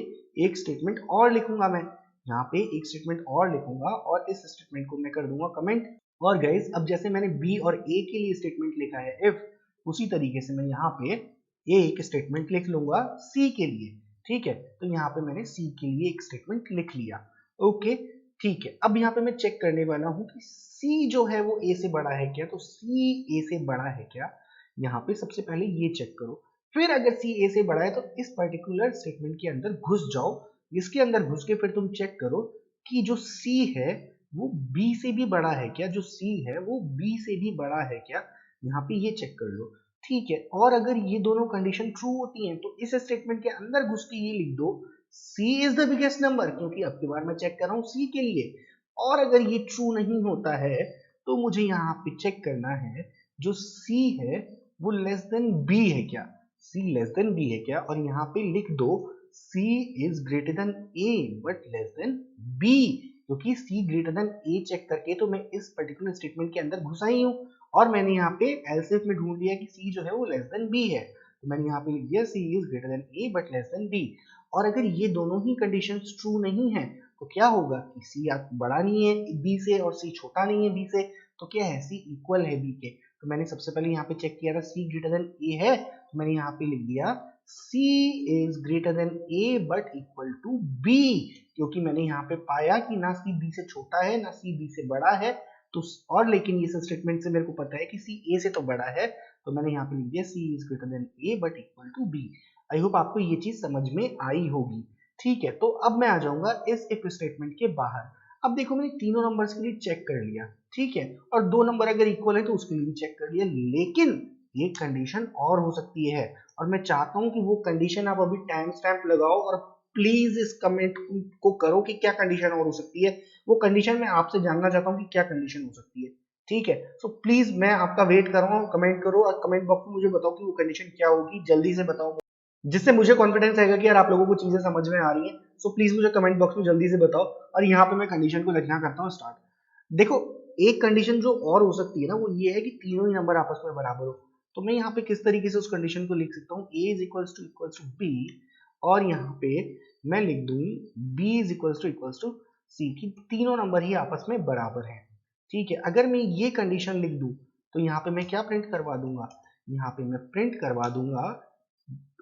S1: एक स्टेटमेंट और लिखूंगा मैं। यहाँ पे एक स्टेटमेंट और लिखूंगा और इस स्टेटमेंट को मैं कर दूंगा कमेंट। और गाइज अब जैसे मैंने बी और ए के लिए स्टेटमेंट लिखा है इफ, उसी तरीके से मैं यहाँ पे एक स्टेटमेंट लिख लूंगा सी के लिए। ठीक है, तो यहाँ पे मैंने सी के लिए एक स्टेटमेंट लिख लिया। ओके ठीक है, अब यहाँ पे मैं चेक करने वाला हूँ कि सी जो है वो ए से बड़ा है क्या, तो सी ए से बड़ा है क्या, यहाँ पे सबसे पहले ये चेक करो। फिर अगर सी ए से बड़ा है तो इस पर्टिकुलर स्टेटमेंट के अंदर घुस जाओ, इसके अंदर घुस के फिर तुम चेक करो कि जो सी है वो बी से भी बड़ा है क्या, जो सी है वो बी से भी बड़ा है क्या, यहाँ पे ये चेक कर लो। ठीक है, और अगर ये दोनों कंडीशन ट्रू होती हैं तो इस स्टेटमेंट के अंदर घुस के ये लिख दो सी इज द बिगेस्ट नंबर, क्योंकि अब की बार मैं चेक कर रहा हूँ सी के लिए। और अगर ये ट्रू नहीं होता है तो मुझे यहाँ पे चेक करना है जो सी है वो लेस देन बी है क्या, सी लेस देन बी है क्या, और यहाँ पे लिख दो C is greater than A but less than B, क्योंकि C greater than A check करके तो मैं इस पर्टिकुलर स्टेटमेंट के अंदर घुसा ही हूँ और मैंने यहाँ पे एलसीएफ में ढूंढ लिया कि C जो है वो लेस देन B है, तो मैंने यहाँ पे लिख दिया C is greater than A but less than B। और अगर ये दोनों ही कंडीशंस ट्रू नहीं है तो क्या होगा कि C बड़ा नहीं है B से और C छोटा नहीं है B से, तो क्या है C इक्वल है B के। तो मैंने सबसे पहले यहाँ पे चेक किया था C ग्रेटर देन A है, तो मैंने यहाँ पे लिख दिया C is greater than A but equal to B, क्योंकि मैंने यहाँ पे पाया कि ना C B से छोटा है ना C B से बड़ा है, तो और लेकिन इस स्टेटमेंट से मेरे को पता है कि C A से तो बड़ा है, तो मैंने यहाँ पे लिख दिया C is greater than A but equal to B। I hope आपको ये चीज समझ में आई होगी। ठीक है, तो अब मैं आ जाऊंगा इस इफ स्टेटमेंट के बाहर। अब देखो मैंने तीनों नंबर्स के लिए चेक कर लिया, ठीक है, और दो नंबर अगर इक्वल है तो उसके लिए भी चेक कर लिया, लेकिन एक कंडीशन और हो सकती है और मैं चाहता हूं कि वो कंडीशन आप अभी टाइम स्टैम्प लगाओ और प्लीज इस कमेंट को करो कि क्या कंडीशन और हो सकती है। वो कंडीशन मैं आपसे जानना चाहता हूं कि क्या कंडीशन हो सकती है। ठीक है, सो प्लीज मैं आपका वेट कर रहा हूँ, कमेंट करो और कमेंट बॉक्स में मुझे बताओ कि वो कंडीशन क्या होगी, जल्दी से बताओ, जिससे मुझे कॉन्फिडेंस आएगा कि यार आप लोगों को चीजें समझ में आ रही हैं। सो प्लीज मुझे कमेंट बॉक्स में जल्दी से बताओ और यहाँ पे मैं कंडीशन को लिखना करता हूँ स्टार्ट। देखो एक कंडीशन जो और हो सकती है ना वो ये है कि तीनों ही नंबर आपस में बराबर हो, तो मैं यहाँ पे किस तरीके से उस कंडीशन को लिख सकता हूँ, a is equals to b और यहाँ पे मैं लिख दूँ b is equals to c की तीनों नंबर ही आपस में बराबर हैं। ठीक है, अगर मैं ये कंडीशन लिख दूँ तो यहाँ पे मैं क्या प्रिंट करवा दूंगा, यहाँ पे मैं प्रिंट करवा दूंगा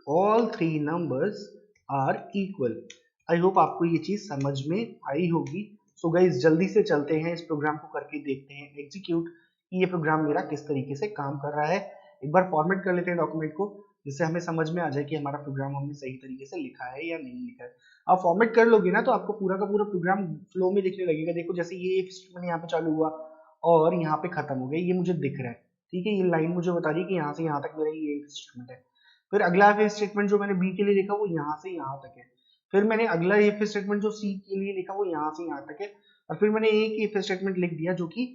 S1: all three numbers are equal. I hope आपको ये चीज समझ में आई होगी। सो गाइज जल्दी से चलते हैं इस प्रोग्राम को करके देखते हैं एग्जीक्यूट कि ये प्रोग्राम मेरा किस तरीके से काम कर रहा है। एक बार फॉर्मेट कर लेते हैं डॉक्यूमेंट को जिससे हमें समझ में आ जाए कि हमारा प्रोग्राम हमने सही तरीके से लिखा है या नहीं लिखा है। आप फॉर्मेट कर लोगे ना तो आपको पूरा का पूरा प्रोग्राम फ्लो में दिखने लगेगा। देखो जैसे ये एक स्टेटमेंट यहाँ पे चालू हुआ और यहाँ पे खत्म हो गया, ये मुझे दिख रहा है। ठीक है, ये लाइन मुझे बता रही है कि यहाँ से यहाँ तक मेरा ये एक स्टेटमेंट है। फिर अगला इफ स्टेटमेंट जो मैंने बी के लिए लिखा वो यहाँ से यहाँ तक है। फिर मैंने अगला इफ स्टेटमेंट जो सी के लिए लिखा वो यहाँ से यहाँ तक है। और फिर मैंने एक इफ स्टेटमेंट लिख दिया जो कि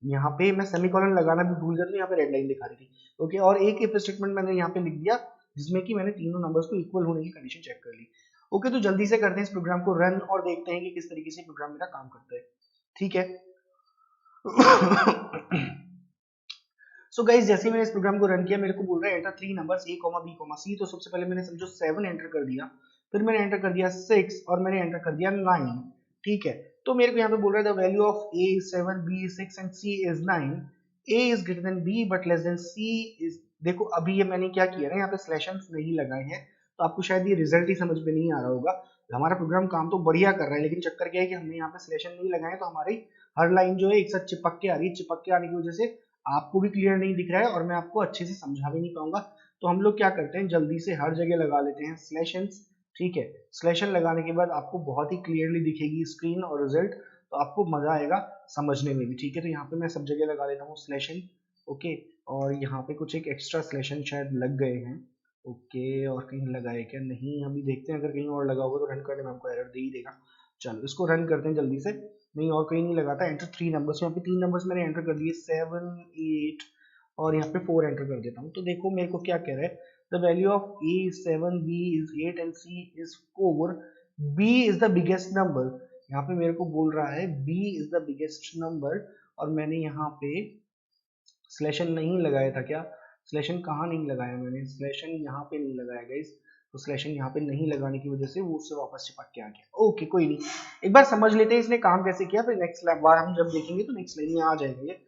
S1: यहाँ पे मैं सेमीकोलन लगाना भी भूल गया तो यहाँ पे रेड लाइन दिखा रही थी। ओके, और एक इफ स्टेटमेंट मैंने यहाँ पे लिख दिया जिसमें कि मैंने तीनों नंबर्स को इक्वल होने की कंडीशन चेक कर ली। ओके, तो जल्दी से करते हैं इस प्रोग्राम को रन और देखते हैं कि किस तरीके से प्रोग्राम मेरा काम करता है। ठीक है। सो गाइज जैसे मैंने इस प्रोग्राम को रन किया मेरे को बोल रहा है enter three numbers a, b, c। तो सबसे पहले मैंने समझो 7 एंटर कर दिया, फिर मैंने एंटर कर दिया 6 और मैंने एंटर कर दिया 9। ठीक है, तो मेरे को यहाँ पे बोल रहा है the value of a is 7, b is 6 and c is 9। a is greater than b but less than c is, देखो अभी ये मैंने क्या किया ना यहाँ पे स्लैशंस नहीं लगाए हैं तो आपको शायद ये रिजल्ट ही समझ में नहीं आ रहा होगा। हमारा प्रोग्राम काम तो बढ़िया कर रहा है लेकिन चक्कर क्या है कि हमने यहाँ पे स्लैशन नहीं लगाए तो हमारी हर लाइन जो है एक साथ चिपक के आ रही है। चिपक के आने की वजह से आपको भी क्लियर नहीं दिख रहा है और मैं आपको अच्छे से समझा भी नहीं पाऊंगा। तो हम लोग क्या करते हैं जल्दी से हर जगह लगा लेते हैं स्लैशंस। ठीक है, स्लैशन लगाने के बाद आपको बहुत ही क्लियरली दिखेगी स्क्रीन और रिजल्ट, तो आपको मजा आएगा समझने में भी। ठीक है, तो यहाँ पे मैं सब जगह लगा लेता हूँ स्लैशन। ओके, और यहाँ पे कुछ एक एक्स्ट्रा स्लैशन शायद लग गए हैं। ओके, और कहीं लगाए क्या नहीं, अभी देखते हैं अगर कहीं और लगा होगा तो रन करने में हमको एरर दे ही देगा। चलो इसको रन करते हैं जल्दी से। नहीं और कहीं नहीं लगाता। एंटर थ्री नंबर्स, यहाँ पे 3 नंबर्स मैंने एंटर कर दिए 7, 8 और यहाँ पे 4 एंटर कर देता हूँ। तो देखो मेरे को क्या कह रहा है, the value of a is 7, b is 8 and c is 4, b is the biggest number। यहाँ पे मेरे को बोल रहा है b is the biggest number और मैंने यहाँ पे स्लैशन नहीं लगाया था क्या, स्लैशन कहाँ नहीं लगाया मैंने, स्लैशन यहाँ पे नहीं लगाया गाइस, तो स्लैशिंग यहाँ पे नहीं लगाने की वजह से वो उससे वापस चिपक के आ गया। ओके कोई नहीं, एक बार समझ लेते हैं इसने काम कैसे किया, फिर नेक्स्ट बार हम जब देखेंगे तो नेक्स्ट लाइन में आ जाएगा ये।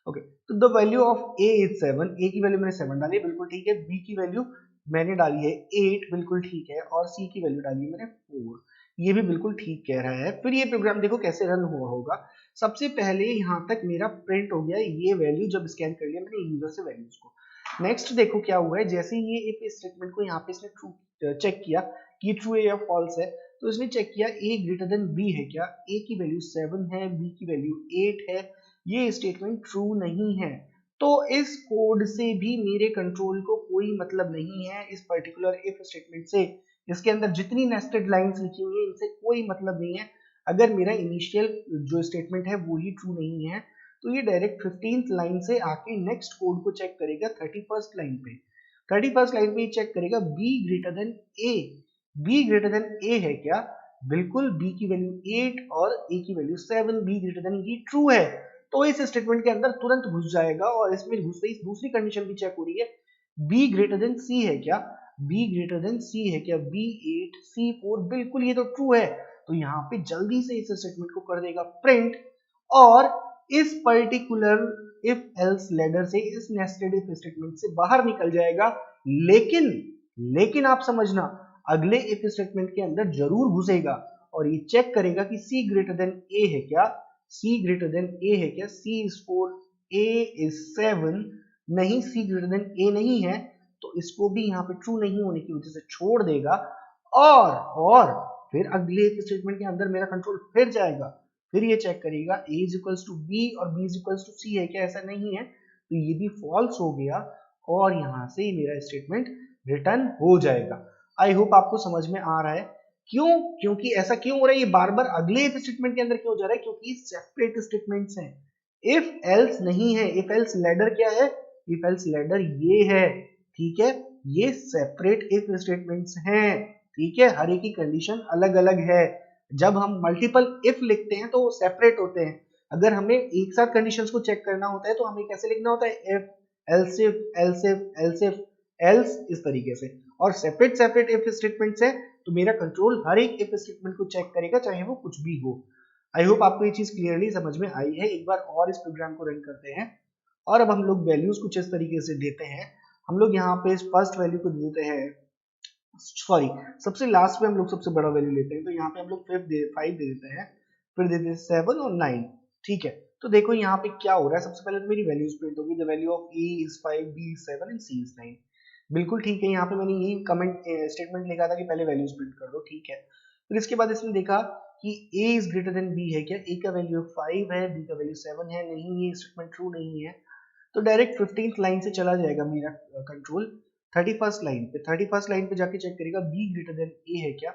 S1: ओके, तो the value of a is 7, ए की वैल्यू मैंने 7 डाली, बिल्कुल ठीक है। बी की वैल्यू मैंने डाली है 8, बिल्कुल ठीक है। और सी की वैल्यू डाली है मैंने 4, ये भी बिल्कुल ठीक कह रहा है। फिर ये प्रोग्राम देखो कैसे रन हुआ होगा। सबसे पहले यहाँ तक मेरा प्रिंट हो गया ये वैल्यू, जब स्कैन कर लिया मैंने यूजर से वैल्यूज को। नेक्स्ट देखो क्या हुआ है, जैसे ये इफ स्टेटमेंट को यहाँ पे इसने ट्रू चेक किया कि ट्रू है या फॉल्स है, तो इसने चेक किया a ग्रेटर देन b है क्या। a की वैल्यू 7 है, b की वैल्यू 8 है, ये स्टेटमेंट ट्रू नहीं है। तो इस कोड से भी मेरे कंट्रोल को कोई मतलब नहीं है, इस पर्टिकुलर इफ स्टेटमेंट से। इसके अंदर जितनी नेस्टेड लाइंस लिखी हुई है इनसे कोई मतलब नहीं है। अगर मेरा इनिशियल जो स्टेटमेंट है वो ही ट्रू नहीं है, तो ये डायरेक्ट 15th लाइन से आके नेक्स्ट कोड को चेक करेगा 31st लाइन पे। 31st लाइन पे चेक करेगा b greater than a, b greater than a है क्या, बिल्कुल b की वैल्यू 8 और a की वैल्यू 7, b ग्रेटर देन ये ट्रू है। तो इस स्टेटमेंट के अंदर तुरंत घुस जाएगा और इसमें घुसते ही दूसरी कंडीशन भी चेक हो रही है, b ग्रेटर देन c है क्या, b ग्रेटर देन c है क्या, b 8 c 4, बिल्कुल ये तो ट्रू है। तो यहाँ पे जल्दी से इस स्टेटमेंट को कर देगा प्रिंट और इस पर्टिकुलर इफ एल्स लैडर से, इस नेस्टेड इफ स्टेटमेंट से बाहर निकल जाएगा। लेकिन आप समझना, अगले इफ स्टेटमेंट के अंदर जरूर घुसेगा और ये चेक करेगा कि c ग्रेटर देन a है क्या, c ग्रेटर देन a है क्या, c is 4, a is 7, नहीं c ग्रेटर देन a नहीं है, तो इसको भी यहाँ पे ट्रू नहीं होने की वजह से छोड़ देगा। और फिर अगले स्टेटमेंट के अंदर मेरा कंट्रोल फिर जाएगा, फिर ये चेक करेगा a is equals to b और b is equals to c है क्या, ऐसा नहीं है, तो ये भी फॉल्स हो गया और यहाँ से मेरा स्टेटमेंट रिटर्न हो जाएगा। आई होप आपको समझ में आ रहा है। क्यों, क्योंकि ऐसा क्यों हो रहा है, ये बार बार अगले स्टेटमेंट के अंदर क्यों जा रहा है, क्योंकि सेपरेट स्टेटमेंट्स हैं। इफ एल्स नहीं है, इफ एल्स लैडर क्या है, इफ एल्स लैडर ये है, ठीक है, ये सेपरेट इफ स्टेटमेंट्स हैं, ठीक है, हर एक की कंडीशन अलग अलग है। जब हम मल्टीपल इफ लिखते हैं तो वो सेपरेट होते हैं, अगर हमें एक साथ कंडीशंस को चेक करना होता है तो हमें कैसे लिखना होता है, if else if else if else if else, इस तरीके से। और सेपरेट इफ स्टेटमेंट्स है तो मेरा कंट्रोल हर एक इफ स्टेटमेंट को चेक करेगा चाहे वो कुछ भी हो। आई होप आपको ये चीज क्लियरली समझ में आई है। एक बार और इस प्रोग्राम को रन करते हैं और अब हम लोग वैल्यूज कुछ इस तरीके से देते हैं। हम लोग यहाँ पे फर्स्ट वैल्यू को देते हैं, सॉरी सबसे लास्ट में हम लोग सबसे बड़ा वैल्यू लेते हैं, तो यहाँ पे हम लोग 5 दे देते हैं, फिर देते हैं 7 और 9, ठीक है। तो देखो यहाँ पे क्या हो रहा है, सबसे पहले तो मेरी वैल्यूज प्रिंट होगी, the value of a is 5, b is 7 and c is 9, बिल्कुल ठीक है। यहाँ पे मैंने यही कमेंट स्टेटमेंट लिखा था कि पहले वैल्यूज प्रिंट कर दो, ठीक है। फिर इसके बाद इसने देखा कि a is greater than b है क्या, a का वैल्यू 5 है, b का वैल्यू 7 है, नहीं ये स्टेटमेंट ट्रू नहीं है, तो डायरेक्ट 15th लाइन से चला जाएगा मेरा कंट्रोल 31st लाइन पे। 31st लाइन पे जाके चेक करेगा b ग्रेटर देन a है क्या,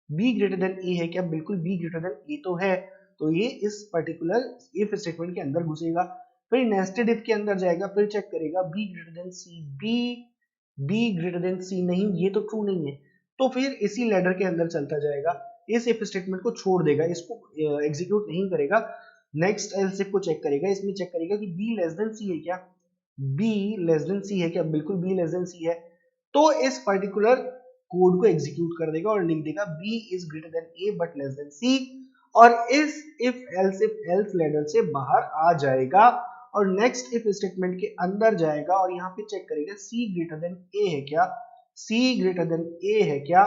S1: b ग्रेटर देन a है क्या, बिल्कुल b ग्रेटर देन a तो है, तो ये इस पर्टिकुलर इफ स्टेटमेंट के अंदर घुसेगा। फिर नेस्टेड इफ के अंदर जाएगा, फिर चेक करेगा b greater than c, b greater than c, नहीं ये तो ट्रू नहीं है, तो फिर इसी लैडर के अंदर चलता जाएगा, इस इफ स्टेटमेंट को छोड़ देगा, इसको एग्जीक्यूट नहीं करेगा। नेक्स्ट एल्स इफ को चेक करेगा, इसमें चेक करेगा कि b लेस देन c है क्या, b लेस देन c है क्या, बिल्कुल b लेस देन c है, तो इस पर्टिकुलर कोड को एग्जीक्यूट कर देगा और लिख देगा b is greater than a but less then c, और इस इफ एल्स लैडर से बाहर आ जाएगा और नेक्स्ट इफ स्टेटमेंट के अंदर जाएगा और यहाँ पे चेक करेगा c ग्रेटर देन a है क्या, c ग्रेटर देन a है क्या,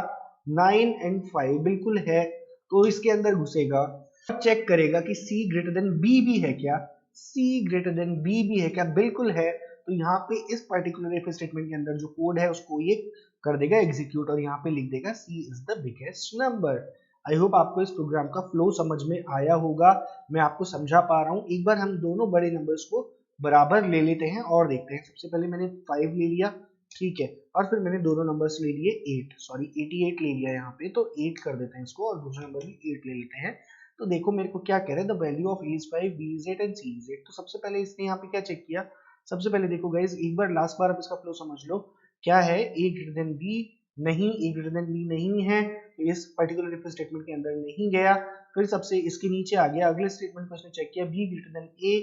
S1: 9 एंड 5 बिल्कुल है, तो इसके अंदर घुसेगा, चेक करेगा कि c ग्रेटर देन b भी है क्या, c ग्रेटर देन b भी है क्या, बिल्कुल है, तो यहाँ पे इस पर्टिकुलर इफ स्टेटमेंट के अंदर जो कोड है उसको ये कर देगा एग्जीक्यूट और यहाँ पे लिख देगा c is the biggest number. I hope आपको इस प्रोग्राम का फ्लो समझ में आया होगा, मैं आपको समझा पा रहा हूँ। एक बार हम दोनों बड़े नंबर्स को बराबर ले लेते हैं और देखते हैं। सबसे पहले मैंने 5 ले लिया, ठीक है, और फिर मैंने दोनों नंबर्स ले लिए 88 ले लिया यहाँ पे, तो 8 कर देते हैं इसको और दूसरा नंबर भी 8 ले लेते हैं। तो देखो मेरे को क्या कह रहा है, the value of a is 5, b is 8 and c is 8। तो सबसे पहले इसने यहाँ पे क्या चेक किया, सबसे पहले देखो गाइज एक बार लास्ट बार आप इसका फ्लो समझ लो, क्या है a ग्रेटर देन b, नहीं a ग्रेटर देन b नहीं है, तो इस पर्टिकुलर इफ स्टेटमेंट के अंदर नहीं गया। फिर सबसे इसके नीचे आ गया, अगले स्टेटमेंट को इसने चेक किया, b ग्रेटर देन a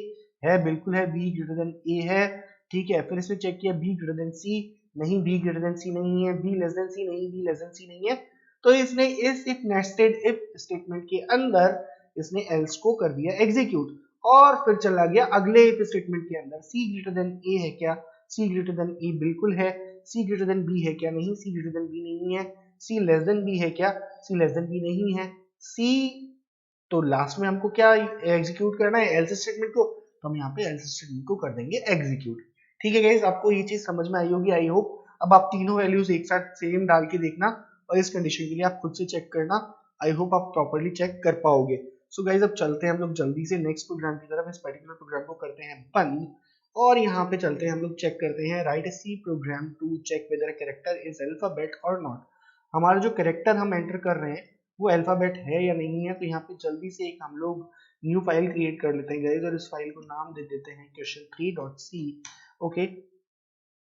S1: है, बिल्कुल है b ग्रेटर देन a है, ठीक है। फिर इसने चेक किया b ग्रेटर देन c, नहीं बी ग्रेटर देन सी नहीं है, बी लेस देन सी नहीं, बी लेस देन सी नहीं है। तो इसने इस इफ नेस्टेड इफ स्टेटमेंट के अंदर इसने एल्स को कर दिया एग्जीक्यूट, और फिर चला गया अगले इफ स्टेटमेंट के अंदर, सी ग्रेटर देन ए है क्या, सी ग्रेटर देन ए बिल्कुल है, सी ग्रेटर देन बी है क्या, नहीं, सी ग्रेटर देन बी नहीं है, सी लेस देन बी है क्या, सी लेस देन बी नहीं है, सी, तो लास्ट में हमको क्या एग्जीक्यूट करना है, एल्स स्टेटमेंट को, तो हम यहाँ पे एल्स स्टेटमेंट को कर देंगे एग्जीक्यूट। ठीक है गाइस, आपको ये चीज समझ में आई होगी आई होप। अब आप तीनों वैल्यूज एक साथ सेम डाल के देखना, और इस कंडीशन के लिए आप खुद से चेक करना, आई होप आप प्रॉपर्ली चेक कर पाओगे। सो गाइस, अब चलते हैं हम लोग जल्दी से नेक्स्ट प्रोग्राम की तरफ, इस पर्टिकुलर प्रोग्राम को करते हैं बंद, और यहाँ पे चलते हैं हम लोग चेक करते हैं, write a C program to check whether character is alphabet और नॉट। हमारा जो कैरेक्टर हम एंटर कर रहे हैं वो अल्फाबेट है या नहीं है, तो यहाँ पे जल्दी से एक हम लोग न्यू फाइल क्रिएट कर लेते हैं गाइस, और इस फाइल को नाम दे देते हैं question3.c। ओके,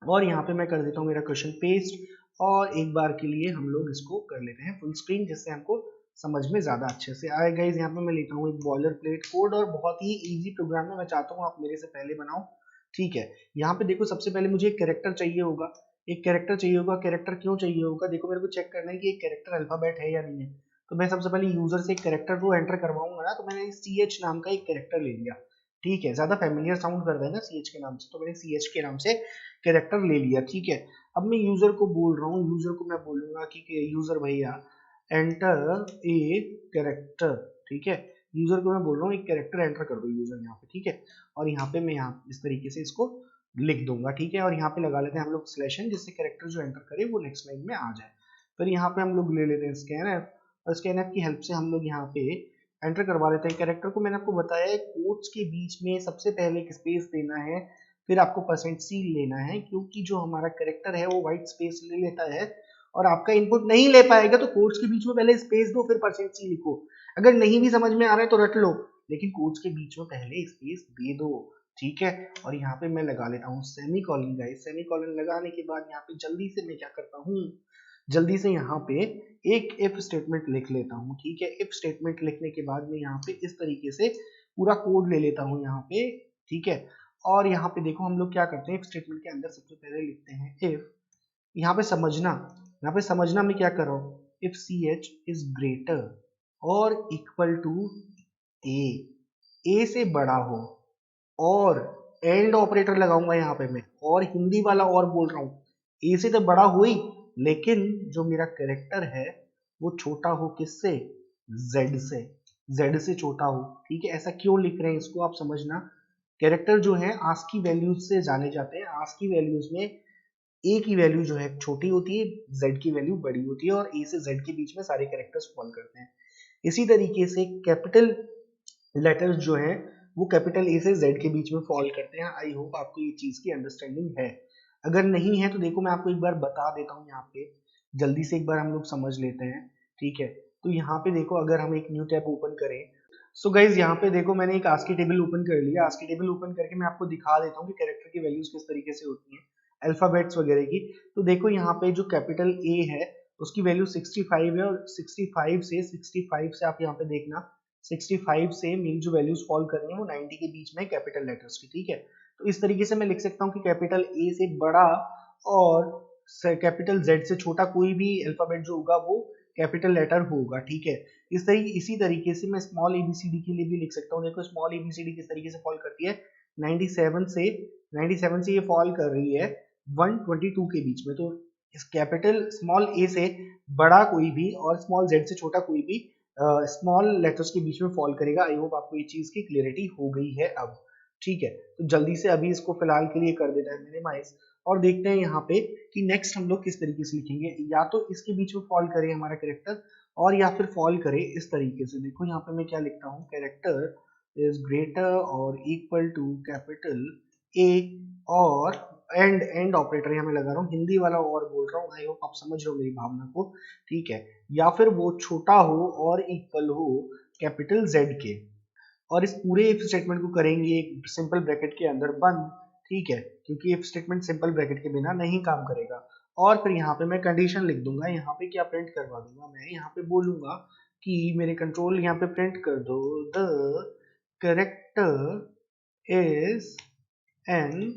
S1: और यहाँ पे मैं कर देता हूँ मेरा क्वेश्चन पेस्ट, और एक बार के लिए हम लोग इसको कर लेते हैं फुल स्क्रीन, जिससे हमको समझ में ज्यादा अच्छे से आए। गाइस, यहाँ पे मैं लेता हूँ एक बॉयलर प्लेट कोड, और बहुत ही इजी प्रोग्राम है, मैं चाहता हूँ आप मेरे से पहले बनाओ। ठीक है, यहाँ पे देखो सबसे पहले मुझे एक कैरेक्टर चाहिए होगा, एक कैरेक्टर चाहिए होगा। कैरेक्टर क्यों चाहिए होगा, देखो मेरे को चेक करना है कि एक कैरेक्टर अल्फाबेट है या नहीं है। तो मैं सबसे पहले यूजर से एक कैरेक्टर को एंटर करवाऊंगा ना, तो मैंने CH नाम का एक कैरेक्टर ले लिया। ठीक है, ज्यादा फेमिलियर साउंड कर देगा CH के नाम से, तो मैंने CH के नाम से कैरेक्टर ले लिया। ठीक है, अब मैं यूजर को बोल रहा हूँ, यूजर को मैं बोलूंगा कि यूजर भैया एंटर ए कैरेक्टर। ठीक है, यूजर को मैं बोल रहा हूँ एक कैरेक्टर एंटर कर दो यूजर यहाँ पे। ठीक है, और यहाँ पे मैं यहाँ इस तरीके से इसको लिख दूंगा। ठीक है, और यहाँ पे लगा लेते हैं हम लोग स्लैशन, जिससे कैरेक्टर जो एंटर करे वो नेक्स्ट लाइन में आ जाए। फिर यहाँ पे हम लोग ले लेते हैं स्कैनर, और स्कैनर की हेल्प से हम लोग यहाँ पे एंटर करवा लेते हैं कैरेक्टर को। मैंने आपको बताया है कोट्स के बीच में सबसे पहले एक स्पेस देना है, फिर आपको %c लेना है, क्योंकि जो हमारा कैरेक्टर है वो व्हाइट स्पेस ले लेता है, और आपका इनपुट नहीं ले पाएगा, तो कोट्स के बीच में पहले स्पेस दो फिर %c लिखो। अगर नहीं भी समझ में आ रहा है तो रट लो, लेकिन कोट्स के बीच में पहले स्पेस दे दो। ठीक है, और यहाँ पे मैं लगा लेता हूँ semi colon guys. Semi colon लगाने के बाद यहाँ पे जल्दी से मैं क्या करता हूँ, जल्दी से यहाँ पे एक इफ स्टेटमेंट लिख लेता हूँ। ठीक है, इफ स्टेटमेंट लिखने के बाद मैं यहाँ पे इस तरीके से पूरा कोड ले लेता हूँ यहाँ पे। ठीक है, और यहाँ पे देखो हम लोग क्या करते हैं, इफ स्टेटमेंट के अंदर सबसे पहले लिखते हैं इफ, यहाँ पे समझना, यहाँ पे समझना मैं क्या कर रहा हूँ, इफ CH इज ग्रेटर और इक्वल टू ए से बड़ा हो, और एंड ऑपरेटर लगाऊंगा यहाँ पे मैं, और हिंदी वाला और बोल रहा हूँ, ए से तो बड़ा हुई, लेकिन जो मेरा कैरेक्टर है वो छोटा हो किससे, जेड से, जेड से छोटा हो। ठीक है, ऐसा क्यों लिख रहे हैं इसको आप समझना। कैरेक्टर जो है आस्की वैल्यूज से जाने जाते हैं, आस्की वैल्यूज में ए की वैल्यू जो है छोटी होती है, जेड की वैल्यू बड़ी होती है, और ए से जेड के बीच में सारे कैरेक्टर्स फॉल करते हैं। इसी तरीके से कैपिटल लेटर्स जो है वो कैपिटल ए से जेड के बीच में फॉल करते हैं। आई होप आपको ये चीज की अंडरस्टैंडिंग है, अगर नहीं है तो देखो मैं आपको एक बार बता देता हूँ यहाँ पे, जल्दी से एक बार हम लोग समझ लेते हैं। ठीक है, तो यहाँ पे देखो अगर हम एक न्यू टैब ओपन करें, सो गाइज यहाँ पे देखो मैंने एक आस्की टेबल ओपन कर लिया। आस्की टेबल ओपन करके मैं आपको दिखा देता हूँ कि कैरेक्टर की वैल्यूज किस तरीके से होती हैं, अल्फाबेट्स वगैरह की। तो देखो यहाँ पे जो कैपिटल ए है उसकी वैल्यू 65 है, और 65 से आप यहाँ पे देखना 65 से मेरी जो वैल्यूज फॉल कर रही है वो 90 के बीच में कैपिटल लेटर्स की। ठीक है, तो इस तरीके से मैं लिख सकता हूँ कि कैपिटल ए से बड़ा और कैपिटल जेड से छोटा कोई भी अल्फाबेट जो होगा वो कैपिटल लेटर होगा। ठीक है, इसी तरीके से मैं स्मॉल एबीसीडी के लिए भी लिख सकता हूँ। देखो स्मॉल एबीसीडी किस तरीके से फॉल करती है, 97 से ये फॉल कर रही है 122 के बीच में। तो इस कैपिटल स्मॉल ए से बड़ा कोई भी और स्मॉल जेड से छोटा कोई भी स्मॉल लेटर्स के बीच में फॉल करेगा। आई होप आपको ये चीज की क्लियरिटी हो गई है अब। ठीक है, तो जल्दी से अभी इसको फिलहाल के लिए कर देता है मिनिमाइज, और देखते हैं यहाँ पे कि नेक्स्ट हम लोग किस तरीके से लिखेंगे। या तो इसके बीच में फॉल करे हमारा कैरेक्टर, और या फिर फॉल करे इस तरीके से। देखो यहाँ पे मैं क्या लिखता हूँ, कैरेक्टर इज ग्रेटर और इक्वल टू कैपिटल ए, और एंड ऑपरेटर यहाँ मैं लगा रहा हूँ, हिंदी वाला और बोल रहा हूँ। आई होप आप समझ रहे हो मेरी भावना को। ठीक है, या फिर वो छोटा हो और इक्वल हो कैपिटल जेड के, और इस पूरे इफ स्टेटमेंट को करेंगे एक सिंपल ब्रैकेट के अंदर बंद। ठीक है, क्योंकि इफ स्टेटमेंट सिंपल ब्रैकेट के बिना नहीं काम करेगा। और फिर यहाँ पे मैं कंडीशन लिख दूंगा, यहाँ पे क्या प्रिंट करवा दूंगा, मैं यहाँ पे बोलूंगा कि मेरे कंट्रोल यहाँ पे प्रिंट कर दो, the character is an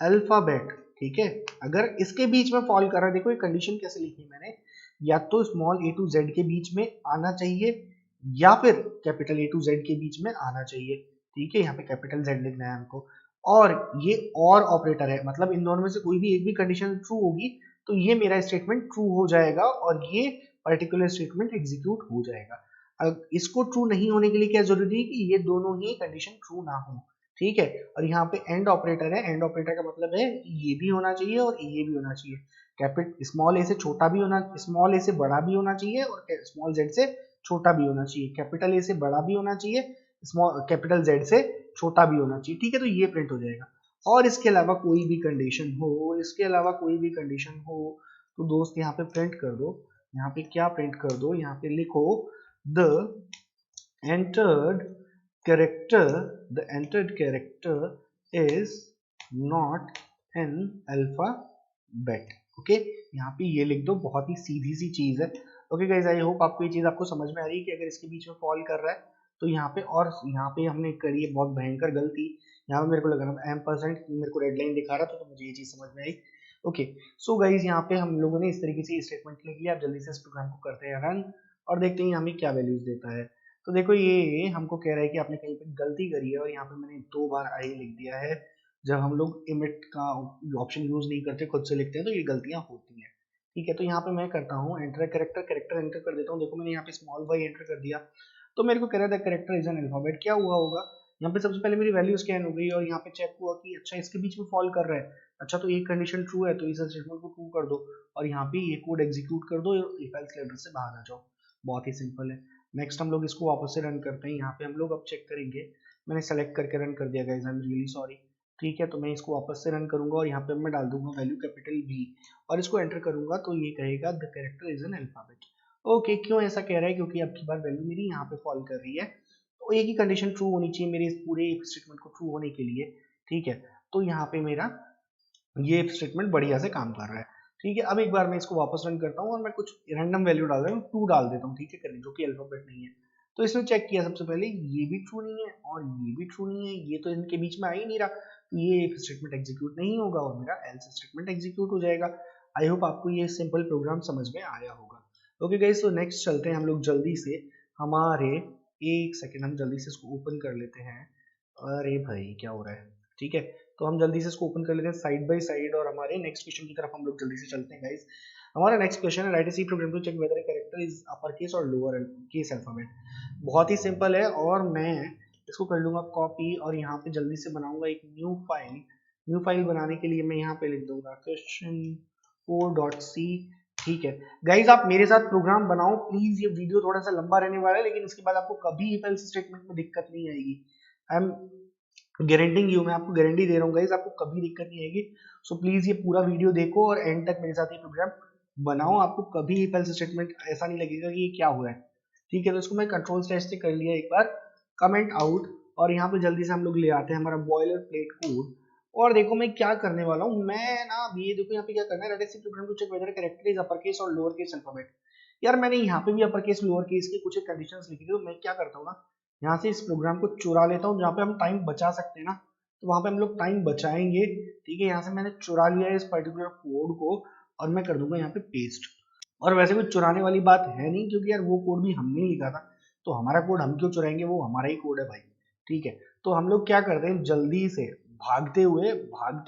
S1: alphabet. ठीक है। अगर इसके बीच में फॉल कर रहा है, देखो ये कंडीशन कैसे लिखी मैंने, या तो स्मॉल a टू z के बीच में आना चाहिए या फिर कैपिटल A टू Z के बीच में आना चाहिए, ठीक है। यहाँ पे कैपिटल Z लिखना है हमको, और ये और ऑपरेटर है, मतलब इन दोनों में से कोई भी एक भी कंडीशन ट्रू होगी तो ये मेरा स्टेटमेंट ट्रू हो जाएगा और ये पर्टिकुलर स्टेटमेंट एग्जीक्यूट हो जाएगा। अब इसको ट्रू नहीं होने के लिए क्या जरूरी है कि ये दोनों ही कंडीशन ट्रू ना हो, ठीक है। और यहाँ पे एंड ऑपरेटर है, एंड ऑपरेटर का मतलब है ये भी होना चाहिए और ये भी होना चाहिए। कैपिटल स्मॉल ए से छोटा भी होना, स्मॉल ए से बड़ा भी होना चाहिए और स्मॉल जेड से छोटा भी होना चाहिए। कैपिटल ए से बड़ा भी होना चाहिए, स्मॉल कैपिटल जेड से छोटा भी होना चाहिए, ठीक है। तो ये प्रिंट हो जाएगा। और इसके अलावा कोई भी कंडीशन हो, इसके अलावा कोई भी कंडीशन हो तो दोस्त यहाँ पे प्रिंट कर दो। यहाँ पे क्या प्रिंट कर दो, यहाँ पे लिखो the entered character is not an alphabet, okay. यहाँ पे ये लिख दो, बहुत ही सीधी सी चीज है। ओके गाइज, आई होप आपको ये चीज आपको समझ में आ रही है कि अगर इसके बीच में फॉल कर रहा है तो यहाँ पे, और यहाँ पे हमने करी है बहुत भयंकर गलती। यहाँ पे मेरे को लगा M%, मेरे को रेड लाइन दिखा रहा था तो मुझे ये चीज समझ में आई। ओके सो गाइज, यहाँ पे हम लोगों ने इस तरीके से स्टेटमेंट लिख लिया। आप जल्दी से इस प्रोग्राम को करते हैं रन और देखते हैं हमें क्या वैल्यूज देता है। तो देखो ये हमको कह रहा है कि आपने कहीं पे गलती करी है और यहाँ पे मैंने 2 बार आई लिख दिया है। जब हम लोग इमिट का ऑप्शन यूज नहीं करते, खुद से लिखते हैं तो ये गलतियां होती हैं, ठीक है। तो यहाँ पे मैं करता हूँ एंटर कैरेक्टर, कैरेक्टर एंटर कर देता हूँ। देखो मैंने यहाँ पे स्मॉल वाई एंटर कर दिया तो मेरे को कह रहा था कैरेक्टर इज एन अल्फाबेट। क्या हुआ होगा, यहाँ पे सबसे पहले मेरी वैल्यू स्कैन हो गई और यहाँ पे चेक हुआ कि अच्छा इसके बीच में फॉल कर रहा है। अच्छा तो एक कंडीशन ट्रू है तो इस स्टेटमेंट को ट्रू कर दो और यहाँ पे ये कोड एग्जीक्यूट कर दो, इफ एल्स लेटर से बाहर आ जाओ। बहुत ही सिंपल है। नेक्स्ट हम लोग इसको वापस से रन करते हैं। यहाँ पे हम लोग अब चेक करेंगे, मैंने सेलेक्ट करके रन कर दिया guys, I am really sorry, ठीक है। तो मैं इसको वापस से रन करूंगा और यहाँ पे मैं डाल दूंगा वैल्यू कैपिटल V और इसको एंटर करूंगा तो ये कहेगा the character is an alphabet. Okay, क्यों ऐसा कह रहा है, क्योंकि अब की बार वैल्यू मेरी यहाँ पे फॉल कर रही है तो एक ही कंडीशन ट्रू होनी चाहिए मेरे इस पूरे स्टेटमेंट को ट्रू होने के लिए, ठीक है। तो यहाँ पे मेरा ये स्टेटमेंट बढ़िया से काम कर रहा है, ठीक है। अब एक बार मैं इसको वापस रन करता हूँ और मैं कुछ रैंडम वैल्यू डाल रहा हूँ, 2 डाल देता हूँ, ठीक है, करें जो कि अल्फाबेट नहीं है। तो इसने चेक किया सबसे पहले ये भी ट्रू नहीं है और ये भी ट्रू नहीं है, ये तो इनके बीच में आ ही नहीं रहा, तो ये इफ स्टेटमेंट एग्जीक्यूट नहीं होगा और मेरा एल्स स्टेटमेंट एग्जीक्यूट हो जाएगा। आई होप आपको ये सिंपल प्रोग्राम समझ में आया होगा। ओके गाइस, तो नेक्स्ट चलते हैं हम लोग जल्दी से हमारे, एक सेकेंड हम जल्दी से इसको ओपन कर लेते हैं। अरे भाई क्या हो रहा है, ठीक है। तो हम जल्दी से इसको ओपन कर लेते हैं साइड बाय साइड और हमारे नेक्स्ट क्वेश्चन की तरफ हम लोग जल्दी से चलते हैं गाइस। हमारा नेक्स्ट क्वेश्चन है, write a C program to check whether a character is upper case और लोअर केस अल्फाबेट। बहुत ही सिंपल है और मैं इसको कर लूंगा कॉपी और यहाँ पे जल्दी से बनाऊंगा एक न्यू फाइल। न्यू फाइल बनाने के लिए मैं यहाँ पे लिख दूंगा क्वेश्चन 4.c, ठीक है। गाइज आप मेरे साथ प्रोग्राम बनाओ प्लीज, ये वीडियो थोड़ा सा लंबा रहने वाला है लेकिन इसके बाद आपको कभी इफ एल्स स्टेटमेंट में दिक्कत नहीं आएगी। आई एम गारंटिंग यू, मैं आपको गारंटी दे रहा हूँ गाइस, आपको कभी दिक्कत नहीं आएगी। सो प्लीज ये पूरा वीडियो देखो और एंड तक मेरे साथ ये प्रोग्राम बनाओ, आपको कभी इफ एल्स स्टेटमेंट ऐसा नहीं लगेगा कि ये क्या हुआ है, ठीक है। तो इसको मैं कंट्रोल स्लैश से कर लिया एक बार, कमेंट आउट, और यहाँ पे जल्दी से हम लोग ले आते हैं हमारा बॉयलर प्लेट कोड। और देखो मैं क्या करने वाला हूँ, मैं ना ये देखो यहाँ पे क्या करना है, रेडिसी program to check whether character is upper case और लोअर केस अल्फाबेट। यार मैंने यहाँ पे भी अपर केस लोअर केस के कुछ कंडीशंस लिखी थी, तो मैं क्या करता हूँ ना, यहाँ से इस प्रोग्राम को चुरा लेता हूँ, जहाँ पे हम टाइम बचा सकते हैं ना तो वहां पे हम लोग टाइम बचाएंगे, ठीक है। यहाँ से मैंने चुरा लिया है इस पर्टिकुलर कोड को और मैं कर दूंगा यहाँ पे पेस्ट। और वैसे कोई चुराने वाली बात है नहीं क्योंकि यार वो कोड भी हमने ही लिखा था, तो हमारा कोड हम क्यों चुराएंगे, वो हमारा ही कोड है भाई, ठीक है। तो हम लोग क्या करते हैं, जल्दी से भागते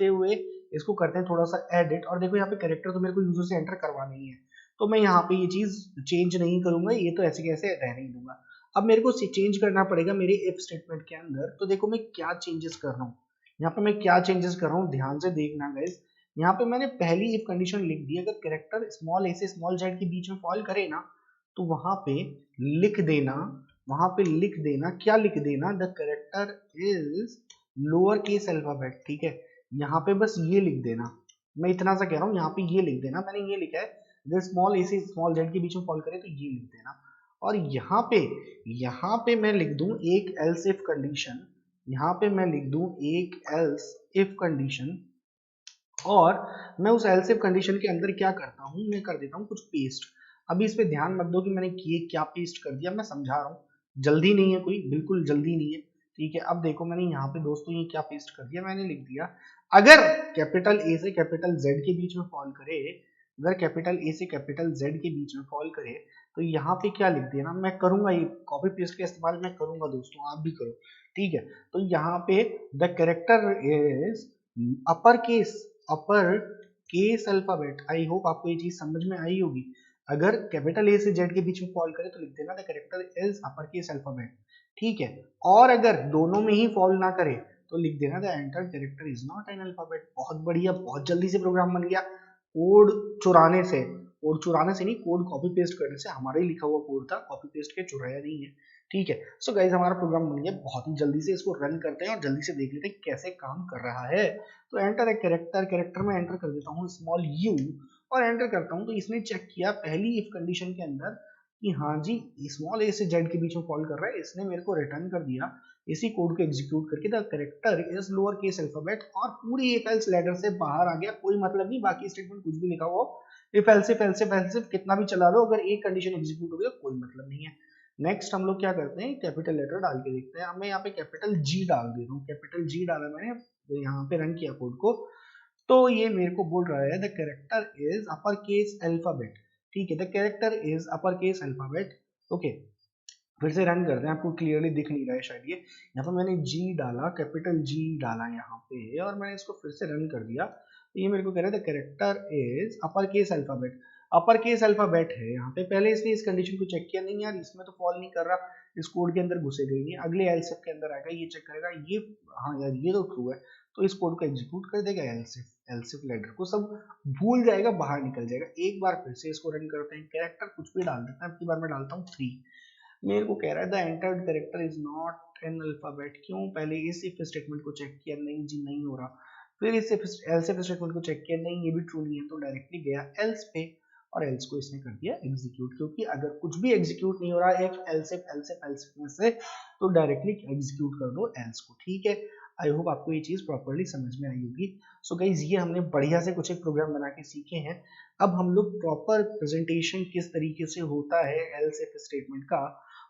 S1: हुए इसको करते हैं थोड़ा सा एडिट। और देखो यहाँ पे कैरेक्टर तो मेरे को यूजर से एंटर करवाना ही है तो मैं यहाँ पे ये चीज चेंज नहीं करूंगा, ये तो ऐसे कैसे रहने ही दूंगा। अब मेरे को चेंज करना पड़ेगा मेरे इफ स्टेटमेंट के अंदर, तो देखो मैं क्या चेंजेस कर रहा हूँ, यहाँ पे मैं क्या चेंजेस कर रहा हूँ ध्यान से देखना गाइस। यहाँ पे मैंने पहली इफ कंडीशन लिख दी, अगर कैरेक्टर स्मॉल ए से स्मॉल जेड के बीच में फॉल करे ना तो वहां पे लिख देना, क्या लिख देना, the character is lower case alphabet, ठीक है। यहाँ पे बस ये लिख देना, मैं इतना सा कह रहा हूँ, यहाँ पे ये लिख देना, मैंने ये लिखा है अगर स्मॉल ए से स्मॉल जेड के बीच में फॉल करे तो ये लिख देना। और यहाँ पे मैं लिख दूं एक एल्स इफ कंडीशन, यहाँ पे मैं लिख दूं एक एल्स इफ कंडीशन, और मैं उस एल्स इफ कंडीशन के अंदर क्या करता हूँ, मैं कर देता हूँ कुछ पेस्ट। अभी इस पे ध्यान मत दो कि मैंने किए क्या पेस्ट कर दिया, मैं समझा रहा हूँ, जल्दी नहीं है कोई, बिल्कुल जल्दी नहीं है, ठीक है। अब देखो मैंने यहाँ पे दोस्तों ये क्या पेस्ट कर दिया, मैंने लिख दिया अगर कैपिटल ए से कैपिटल जेड के बीच में फॉल करे, अगर कैपिटल ए से कैपिटल जेड के बीच में फॉल करे, तो यहाँ पे क्या लिख देना, मैं करूंगा ये कॉपी पेस्ट का इस्तेमाल मैं करूंगा दोस्तों, आप भी करो, ठीक है। तो यहाँ पे the character is upper case alphabet. I hope आपको ये चीज समझ में आई होगी। अगर कैपिटल ए से जेड के बीच में फॉल करे तो लिख देना the character is upper case alphabet, ठीक है। और अगर दोनों में ही फॉल ना करे तो लिख देना the enter character is not an alphabet. बहुत बढ़िया, बहुत जल्दी से प्रोग्राम बन गया। कोड चुराने से, कोड चुराने से नहीं, कोड कॉपी पेस्ट करने से, हमारा ही लिखा हुआ कोड था, कॉपी पेस्ट के चुराया नहीं है, ठीक है। सो गाइज हमारा प्रोग्राम बन गया, बहुत ही जल्दी से इसको रन करते हैं और जल्दी से देख लेते हैं कैसे काम कर रहा है। तो एंटर ए कैरेक्टर, कैरेक्टर में एंटर कर देता हूँ स्मॉल यू और एंटर करता हूँ। तो इसने चेक किया पहली इफ कंडीशन के अंदर कि हाँ जी स्मॉल ए से जेड के बीच में फॉल कर रहा है, इसने मेरे को रिटर्न कर दिया इसी कोड को एग्जीक्यूट करके the character is lower case alphabet, और पूरी इफ एल्स लेटर से बाहर आ गया, कोई मतलब नहीं, बाकी स्टेटमेंट कुछ भी लिखा हुआ इफ एल्सिफ कितना भी चला लो, अगर एक कंडीशन एग्जीक्यूट हो गई कोई मतलब नहीं है। नेक्स्ट हम लोग क्या करते हैं, कैपिटल लेटर डाल के देखते हैं। मैं यहाँ पे कैपिटल जी डाल दे रहा हूँ, कैपिटल जी डाला मैंने, तो यहाँ पे रन किया कोड को, तो ये मेरे को बोल रहा है the character is upper case alphabet, ठीक है, the character is upper case alphabet, okay. फिर से रन करते हैं, आपको क्लियरली दिख नहीं रहा है शायद ये, यहाँ पर मैंने जी डाला, कैपिटल जी डाला यहाँ पे, और मैंने इसको फिर से रन कर दिया, तो ये मेरे को कह रहा है the character is upper case alphabet, upper case alphabet है यहाँ पे। पहले इसने इस कंडीशन को चेक किया, नहीं यार इसमें तो फॉल नहीं कर रहा, इस कोड के अंदर घुसेगा ही नहीं, अगले एल्सिफ के अंदर आएगा, ये चेक करेगा, ये हाँ यार ये तो ट्रू है, तो इस कोड को एग्जीक्यूट कर देगा, एल्सिफ एल्सिफ लेटर को सब भूल जाएगा, बाहर निकल जाएगा। एक बार फिर से इसको रन करते हैं, कैरेक्टर कुछ भी डाल देते हैं, अब की बार मैं डालता हूँ 3, मेरे को कह रहा है the entered character is not an alphabet. क्यों, पहले इस इफ स्टेटमेंट को चेक किया, नहीं जी नहीं हो रहा, फिर इस एल्स इफ स्टेटमेंट को चेक किया, नहीं ये भी ट्रू नहीं है, तो डायरेक्टली गया एल्स पे, और एल्स को इसने कर दिया एग्जीक्यूट, क्योंकि अगर कुछ भी एग्जीक्यूट नहीं हो रहा है एल्स में से, तो डायरेक्टली एग्जीक्यूट कर दो एल्स को, ठीक है। आई होप आपको ये चीज प्रॉपर्ली समझ में आई होगी। सो गाइज ये हमने बढ़िया से कुछ एक प्रोग्राम बना के सीखे हैं। अब हम लोग प्रॉपर प्रेजेंटेशन किस तरीके से होता है एल्स इफ स्टेटमेंट का,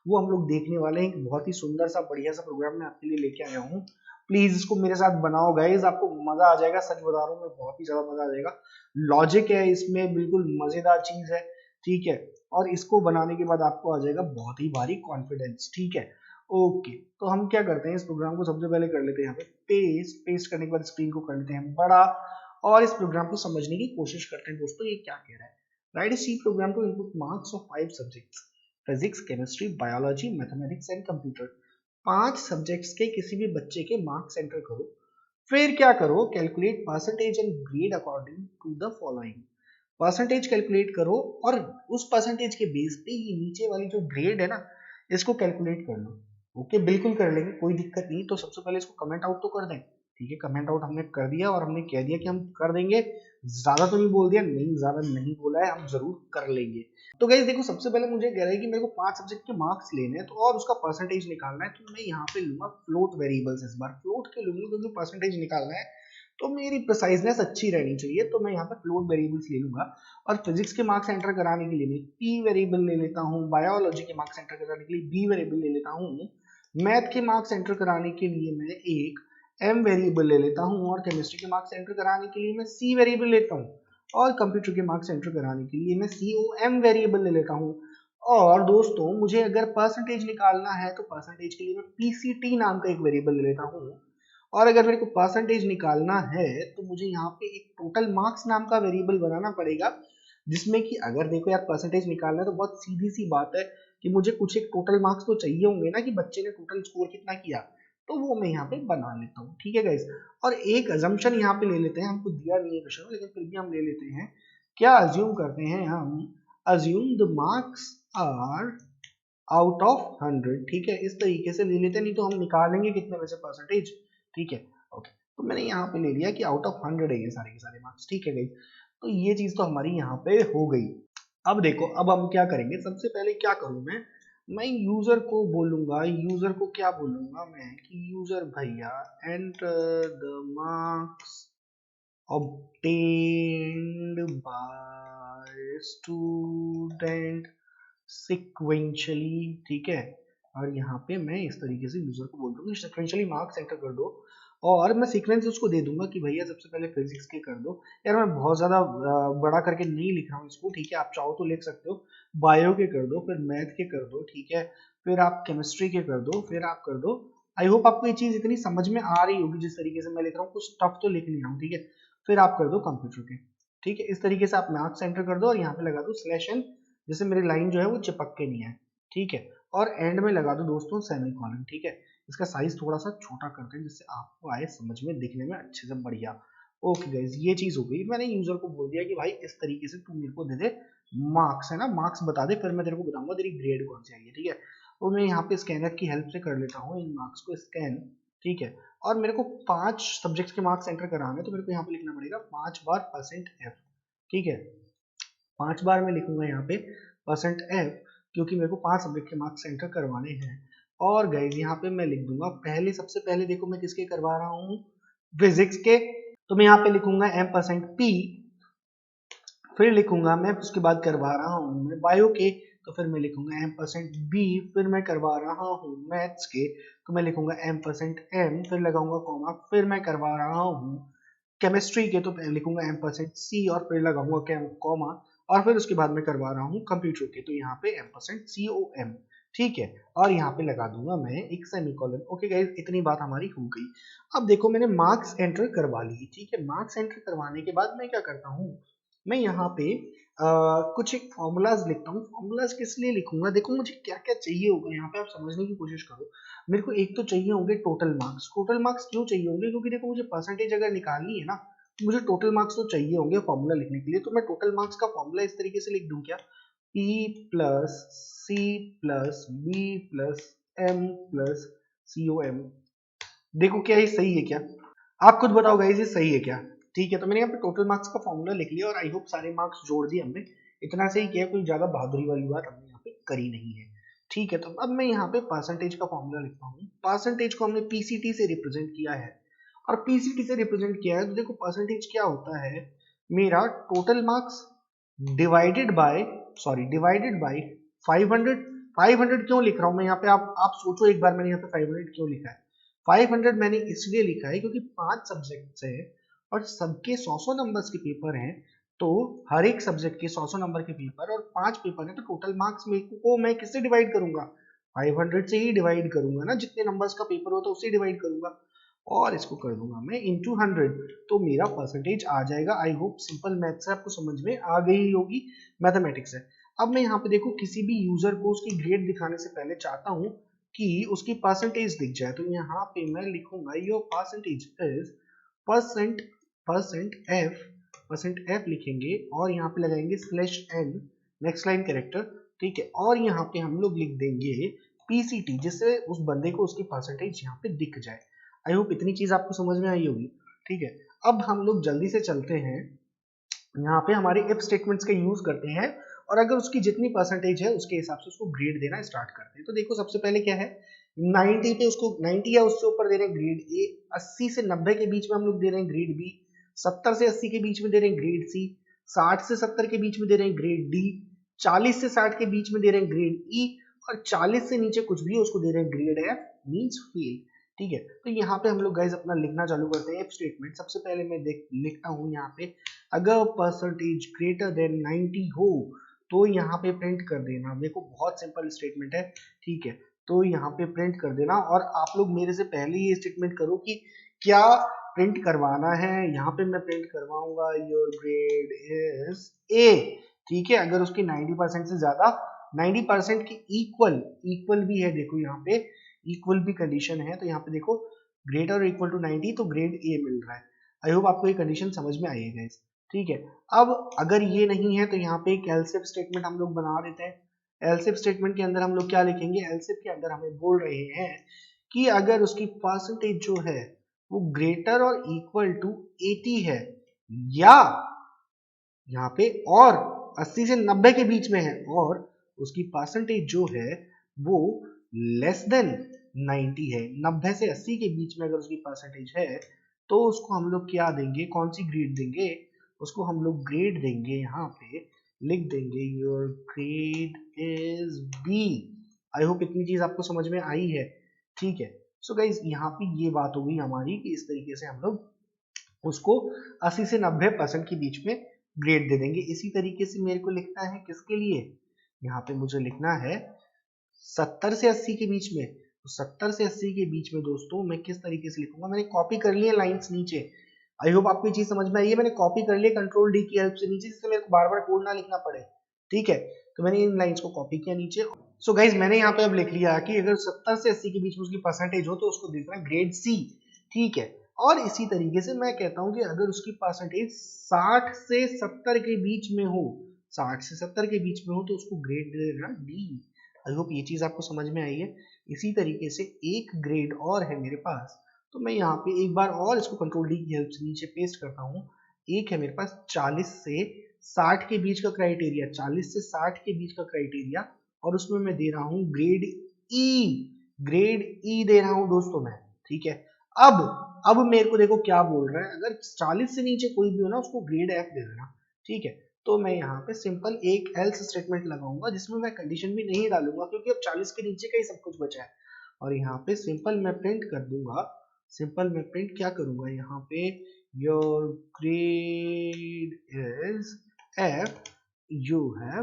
S1: वो हम लोग देखने वाले हैं। एक बहुत ही सुंदर सा बढ़िया सा प्रोग्राम मैं आपके लिए लेके आया हूँ, प्लीज इसको मेरे साथ बनाओ गाइज, आपको मजा आ जाएगा, सच बता रहा हूँ मैं, बहुत ही ज्यादा मजा आ जाएगा। लॉजिक है इसमें, बिल्कुल मजेदार चीज है, ठीक है। और इसको बनाने के बाद आपको आ जाएगा बहुत ही भारी कॉन्फिडेंस, ठीक है। ओके, तो हम क्या करते हैं, इस प्रोग्राम को सबसे पहले कर लेते हैं यहाँ पे पेस्ट, पेस्ट करने के बाद स्क्रीन को कर लेते हैं बड़ा, और इस प्रोग्राम को समझने की कोशिश करते हैं दोस्तों ये क्या कह रहा है। Write C program to input marks of 5 subjects, physics, chemistry, biology, mathematics and computer. 5 subjects के किसी भी बच्चे के मार्क्स एंटर करो, फिर क्या करो, calculate percentage and grade according to the following. Percentage calculate करो और उस परसेंटेज के बेस पे ये नीचे वाली जो ग्रेड है ना, इसको कैलकुलेट कर लो। ओके, बिल्कुल कर लेंगे, कोई दिक्कत नहीं। तो सबसे पहले इसको कमेंट आउट तो कर दें, ठीक है। कमेंट आउट हमने कर दिया और हमने कह दिया कि हम कर देंगे, ज्यादा तो नहीं बोल दिया, नहीं ज्यादा नहीं बोला है, हम जरूर कर लेंगे। तो गाइस देखो, सबसे पहले मुझे कह रहा है कि मेरे को 5 सब्जेक्ट के मार्क्स लेने हैं, तो और उसका परसेंटेज निकालना है, तो मैं यहाँ पे लूंगा फ्लोट वेरिएबल्स, इस बार फ्लोट के लूंगा क्योंकि परसेंटेज निकालना है, तो मेरी प्रिसाइजनेस अच्छी रहनी चाहिए, तो मैं यहाँ पे फ्लोट वेरिएबल्स ले लूंगा। और फिजिक्स के मार्क्स एंटर कराने के लिए मैं पी वेरिएबल ले लेता हूँ, बायोलॉजी के मार्क्स एंटर कराने के लिए बी वेरिएबल ले लेता हूँ, मैथ के मार्क्स एंटर कराने के लिए मैं एक एम वेरिएबल ले लेता हूँ, और केमिस्ट्री के मार्क्स एंटर कराने के लिए मैं सी वेरिएबल लेता हूँ, और कंप्यूटर के मार्क्स एंटर कराने के लिए मैं सी ओ एम वेरिएबल ले लेता हूँ। और दोस्तों मुझे अगर परसेंटेज निकालना है तो परसेंटेज के लिए मैं पीसीटी नाम का एक वेरिएबल ले लेता हूँ, और अगर मेरे को परसेंटेज निकालना है तो मुझे यहाँ पे एक टोटल मार्क्स नाम का वेरिएबल बनाना पड़ेगा, जिसमें कि अगर देखो यार परसेंटेज निकालना है तो बहुत सीधी सी बात है कि मुझे कुछ एक टोटल मार्क्स तो चाहिए होंगे ना, कि बच्चे ने टोटल स्कोर कितना किया, तो वो मैं यहाँ पे बना लेता हूँ, ठीक है गाइस। और एक अजम्पशन यहाँ पे ले लेते हैं, हमको दिया नहीं है क्वेश्चन लेकिन फिर भी हम ले लेते हैं, क्या अज्यूम करते हैं हम, assume the marks are out of 100, ठीक है, इस तरीके से ले लेते हैं, नहीं तो हम निकालेंगे कितने में से परसेंटेज, ठीक है। ओके, तो मैंने यहाँ पे ले लिया कि आउट ऑफ 100 है ये सारे के सारे मार्क्स, ठीक है गाइस। तो ये चीज तो हमारी यहाँ पे हो गई। अब देखो, अब हम क्या करेंगे, सबसे पहले क्या करूँ मैं यूजर को बोलूंगा, यूजर को क्या बोलूंगा मैं कि यूजर भैया enter the marks obtained by student sequentially, ठीक है। और यहाँ पे मैं इस तरीके से यूजर को बोल दूंगी सिक्वेंशियली मार्क्स एंटर कर दो, और मैं सीक्वेंस उसको दे दूंगा कि भैया सबसे पहले फिजिक्स के कर दो। यार मैं बहुत ज़्यादा बड़ा करके नहीं लिख रहा हूँ इसको, ठीक है, आप चाहो तो लिख सकते हो। बायो के कर दो, फिर मैथ के कर दो, ठीक है, फिर आप केमिस्ट्री के कर दो, फिर आप कर दो। आई होप आपको ये चीज़ इतनी समझ में आ रही होगी जिस तरीके से मैं लिख रहा हूँ, कुछ टफ तो लिख नहीं रहा हूँ, ठीक है। फिर आप कर दो कंप्यूटर के, ठीक है। इस तरीके से आप मार्क्स एंटर कर दो और यहाँ पे लगा दो स्लैश एन, जैसे मेरी लाइन जो है वो चिपक के नहीं है, ठीक है। और एंड में लगा दो दोस्तों सेमी कॉलन, ठीक है। इसका साइज थोड़ा सा छोटा करते हैं जिससे आपको आए समझ में, दिखने में अच्छे से बढ़िया। ओके गाइज, ये चीज हो गई। मैंने यूजर को बोल दिया कि भाई इस तरीके से तू मेरे को दे दे मार्क्स, है ना, मार्क्स बता दे, फिर मैं तेरे को बताऊंगा तेरी ग्रेड कौन सी आई है, ठीक है। तो मैं यहाँ पे स्कैनर की हेल्प से कर लेता हूँ इन मार्क्स को स्कैन, ठीक है। और मेरे को 5 सब्जेक्ट्स के मार्क्स एंटर कराने, तो मेरे को यहाँ पे लिखना पड़ेगा 5 बार परसेंट एफ, ठीक है। 5 बार मैं लिखूंगा यहाँ पे परसेंट एफ, क्योंकि मेरे को 5 सब्जेक्ट के मार्क्स एंटर करवाने हैं। और गाइज यहाँ पे मैं लिख दूंगा पहले, सबसे पहले देखो मैं किसके करवा रहा हूँ, फिजिक्स के। तो मैं यहाँ पे लिखूंगा एम परसेंट पी, फिर लिखूंगा मैं उसके बाद करवा रहा हूँ मैं बायो के, तो फिर मैं लिखूंगा एम परसेंट बी, फिर मैं करवा रहा हूँ मैथ्स के, तो मैं लिखूंगा एम परसेंट एम, फिर लगाऊंगा कॉमा, फिर मैं करवा रहा हूँ केमिस्ट्री के, तो लिखूंगा एम परसेंट सी और फिर लगाऊंगा कॉमा, और फिर उसके बाद मैं करवा रहा हूँ कंप्यूटर के, तो यहाँ पे एम परसेंट सी ओ एम, ठीक है। और यहाँ पे लगा दूंगा मैं एक सेमीकोलन। ओके गाइस, इतनी बात हमारी हो गई। अब देखो मैंने मार्क्स एंटर करवा ली, ठीक है। मार्क्स एंटर करवाने के बाद मैं क्या करता हूँ, मैं यहाँ पे कुछ एक फॉर्मूलाज लिखता हूँ। फॉर्मूलाज किस लिए लिखूंगा, देखो मुझे क्या क्या चाहिए होगा यहाँ पे, आप समझने की कोशिश करो। मेरे को एक तो चाहिए होंगे टोटल मार्क्स। टोटल मार्क्स क्यों चाहिए होंगे, क्योंकि देखो मुझे परसेंटेज अगर निकालनी है ना, तो मुझे टोटल मार्क्स तो चाहिए होंगे फॉर्मूला लिखने के लिए। तो मैं टोटल मार्क्स का फॉर्मूला इस तरीके से लिख दूं क्या, P plus C plus B plus M plus C ओ एम। देखो क्या ये सही है क्या, आप खुद बताओ गाइस ये सही है क्या, ठीक है। तो मैंने यहाँ पे टोटल मार्क्स का फॉर्मूला लिख लिया और आई होप सारे मार्क्स जोड़ दिए हमने। इतना सही किया, कोई ज्यादा बहादुरी वाली बात हमने यहाँ पे करी नहीं है, ठीक है। तो अब मैं यहाँ पे परसेंटेज का फॉर्मूला लिखता हूँ। परसेंटेज को हमने पीसीटी से रिप्रेजेंट किया है, और पीसीटी से रिप्रेजेंट किया है तो देखो परसेंटेज क्या होता है, मेरा टोटल मार्क्स डिवाइडेड बाय 500। 500 क्यों लिख रहा हूँ मैं यहाँ पे, आप सोचो एक बार, मैंने यहाँ पे 500 क्यों लिखा है। 500 मैंने इसलिए लिखा है क्योंकि 5 सब्जेक्ट्स है और सबके 100 नंबर्स के पेपर हैं, तो हर एक सब्जेक्ट के 100 नंबर के पेपर और 5 पेपर है, तो टोटल मार्क्स को मैं किससे डिवाइड करूंगा, 500 से ही डिवाइड करूंगा ना, जितने नंबर्स का पेपर होता है उससे डिवाइड करूंगा, और इसको कर दूंगा मैं इनटू 100, तो मेरा परसेंटेज आ जाएगा। आई होप सिंपल मैथ से आपको समझ में आ गई होगी, मैथमेटिक्स है। अब मैं यहाँ पे देखो किसी भी यूजर को उसकी ग्रेड दिखाने से पहले चाहता हूँ कि उसकी परसेंटेज दिख जाए, तो यहाँ पे मैं लिखूंगा your percentage is percent percent f लिखेंगे और यहाँ पे लगाएंगे slash n, next line character, ठीक है। और यहाँ पे हम लोग लिख देंगे पीसीटी, जिससे उस बंदे को उसकी परसेंटेज यहाँ पे दिख जाए। आई होप इतनी चीज आपको समझ में आई होगी, ठीक है। अब हम लोग जल्दी से चलते हैं, यहाँ पे हमारे इफ स्टेटमेंट्स का यूज करते हैं, और अगर उसकी जितनी परसेंटेज है उसके हिसाब से उसको ग्रेड देना स्टार्ट करते हैं। तो देखो सबसे पहले क्या है, 90 पे उसको 90 या उससे ऊपर दे रहे हैं ग्रेड ए, 80 से 90 के बीच में हम लोग दे रहे हैं ग्रेड बी, 70 से 80 के बीच में दे रहे हैं ग्रेड सी, 60 से 70 के बीच में दे रहे हैं ग्रेड डी, 40 से 60 के बीच में दे रहे हैं ग्रेड ई, और 40 से नीचे कुछ भी है उसको दे रहे हैं ग्रेड एफ, मींस फेल, ठीक है। तो यहाँ पे हम लोग गाइज अपना लिखना चालू करते हैं इफ स्टेटमेंट। सबसे पहले मैं लिखता हूँ यहाँ पे, अगर परसेंटेज ग्रेटर देन 90 हो तो यहाँ पे प्रिंट कर देना। देखो बहुत सिंपल स्टेटमेंट है, ठीक है। तो यहाँ पे प्रिंट कर देना, और आप लोग मेरे से पहले ये स्टेटमेंट करो कि क्या प्रिंट करवाना है। यहाँ पे मैं प्रिंट करवाऊंगा योर ग्रेड इज ए, ठीक है। अगर उसकी 90% से ज्यादा, 90% की इक्वल भी है, देखो यहाँ पे इक्वल भी कंडीशन है, तो यहाँ पे देखो ग्रेटर और इक्वल टू 90, तो ग्रेड ए मिल रहा है। आई होप आपको ये कंडीशन समझ में आई है गाइस, ठीक है। अब अगर ये नहीं है तो यहाँ पे एक एल्स इफ स्टेटमेंट हम लोग बना देते हैं। एल्स इफ स्टेटमेंट के अंदर हम लोग क्या लिखेंगे, एल्स इफ के अंदर हमें बोल रहे हैं कि अगर उसकी परसेंटेज जो है वो ग्रेटर और इक्वल टू 80 है, या यहाँ पे और 80 से 90 के बीच में है, और उसकी परसेंटेज जो है वो लेस देन 90 है, 90 से 80 के बीच में अगर उसकी परसेंटेज है, तो उसको हम लोग क्या देंगे, कौन सी ग्रेड देंगे, उसको हम लोग ग्रेड देंगे, यहाँ पे लिख देंगे your grade is b. I hope इतनी चीज आपको समझ में आई है, ठीक है। सो गाइज यहाँ पे ये बात हो गई हमारी कि इस तरीके से हम लोग उसको 80 से 90% के बीच में ग्रेड दे देंगे। इसी तरीके से मेरे को लिखना है किसके लिए, यहाँ पे मुझे लिखना है 70 से 80 के बीच में। तो 70 से 80 के बीच में दोस्तों मैं किस तरीके से लिखूंगा, मैंने कॉपी कर लिया लाइंस नीचे। आई होप आपको ये चीज समझ में आई है। मैंने कॉपी कर लिया कंट्रोल डी की हेल्प से नीचे, जिससे मेरे को बार बार कोड ना लिखना पड़े। ठीक है, तो मैंने इन लाइंस को कॉपी किया नीचे। सो गाइज मैंने यहाँ पे अब लिख लिया कि अगर 70 से 80 के बीच में उसकी परसेंटेज हो तो उसको देना है ग्रेड सी। ठीक है, और इसी तरीके से मैं कहता हूँ कि अगर उसकी परसेंटेज 60 से 70 के बीच में हो, 60 से 70 के बीच में हो तो उसको ग्रेड दे देना डी। आई होप ये चीज आपको समझ में आई है। इसी तरीके से एक ग्रेड और है मेरे पास, तो मैं यहाँ पे एक बार और इसको कंट्रोल डी की हेल्प से नीचे पेस्ट करता हूँ। एक है मेरे पास 40 से 60 के बीच का क्राइटेरिया, 40 से 60 के बीच का क्राइटेरिया, और उसमें मैं दे रहा हूँ ग्रेड ई, ग्रेड ई दे रहा हूँ दोस्तों मैं। ठीक है, अब मेरे को देखो क्या बोल रहा है, अगर 40 से नीचे कोई भी हो ना उसको ग्रेड एफ दे देना। ठीक है, तो मैं यहाँ पे सिंपल एक एल्स स्टेटमेंट लगाऊंगा जिसमें मैं कंडीशन भी नहीं डालूंगा, क्योंकि अब 40 के नीचे का ही सब कुछ बचा है। और यहाँ पे सिंपल मैं प्रिंट कर दूंगा, सिंपल मैं प्रिंट क्या करूंगा यहाँ पे, your grade is F, you have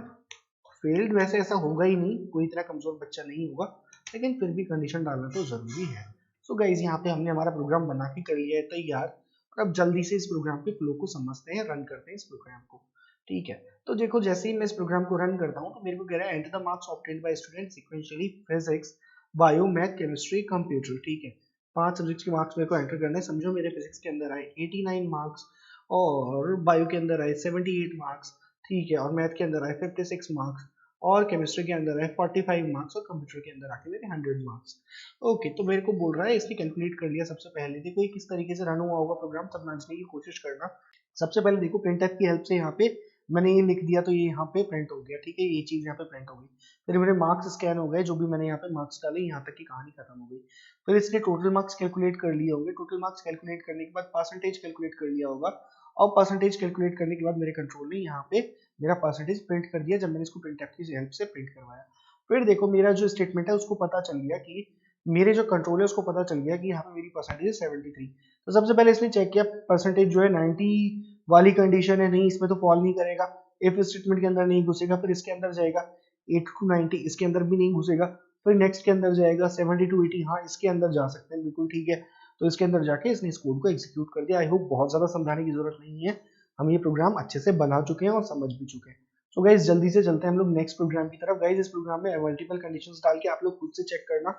S1: failed. वैसे ऐसा होगा ही नहीं, कोई इतना कमजोर बच्चा नहीं होगा, लेकिन फिर भी कंडीशन डालना तो जरूरी है। सो गाइज यहाँ पे हमने हमारा प्रोग्राम बना के कर लिया है तैयार, और अब जल्दी से इस प्रोग्राम के फ्लो को समझते हैं, रन करते हैं इस प्रोग्राम को। ठीक है, तो देखो जैसे ही मैं इस प्रोग्राम को रन करता हूँ तो मेरे को कह रहा है enter the marks obtained by student sequentially physics bio math chemistry computer. ठीक है, 5 सब्जेक्ट्स के मार्क्स मेरे को एंटर करने हैं। समझो मेरे फिजिक्स के अंदर आए 89 मार्क्स, और बायो के अंदर आए 78 मार्क्स। ठीक है, और मैथ के अंदर आए 56 मार्क्स, और केमिस्ट्री के अंदर आए 45 मार्क्स, और कंप्यूटर के अंदर आके मेरे 100 मार्क्स। ओके, तो मेरे को बोल रहा है इसने कैलकुलेट कर लिया। सबसे पहले देखो ये किस तरीके से रन हुआ होगा प्रोग्राम, समझने की कोशिश करना। सबसे पहले देखो प्रिंटफ की हेल्प से यहाँ पे मैंने ये लिख दिया, तो ये यहाँ पे प्रिंट हो गया। ठीक है, ये चीज यहाँ पे प्रिंट हो गई। फिर मेरे मार्क्स स्कैन हो गए, जो भी मैंने यहाँ पे मार्क्स डाले, यहाँ तक की कहानी खत्म हो गई। फिर इसने टोटल मार्क्स कैलकुलेट कर लिए होंगे, टोटल मार्क्स कैलकुलेट करने के बाद परसेंटेज कैलकुलेट कर लिया होगा, और परसेंटेज कैलकुलेट करने के बाद मेरे कंट्रोल ने यहाँ पे मेरा परसेंटेज प्रिंट कर दिया जब मैंने इसको प्रिंटफ की हेल्प से प्रिंट करवाया। फिर देखो मेरा जो स्टेटमेंट है उसको पता चल गया कि मेरे जो कंट्रोल है उसको पता चल गया कि यहाँ पे मेरी परसेंटेज 73। तो सबसे पहले इसने चेक किया परसेंटेज जो है 90 वाली कंडीशन है, नहीं इसमें तो फॉल नहीं करेगा, इफ स्टेटमेंट के अंदर नहीं घुसेगा। फिर इसके अंदर जाएगा 8 to 90, इसके अंदर भी नहीं घुसेगा। फिर नेक्स्ट के अंदर जाएगा 70 to 80, हाँ इसके अंदर जा सकते हैं, बिल्कुल ठीक है। तो इसके अंदर जाके इसने इस कोड को एग्जीक्यूट कर दिया। आई होप बहुत ज्यादा समझाने की जरूरत नहीं है, हम ये प्रोग्राम अच्छे से बना चुके हैं और समझ भी चुके हैं। सो गाइज जल्दी से चलते हैं हम लोग नेक्स्ट प्रोग्राम की तरफ। गाइज इस प्रोग्राम में मल्टीपल कंडीशंस डाल के आप लोग खुद से चेक करना,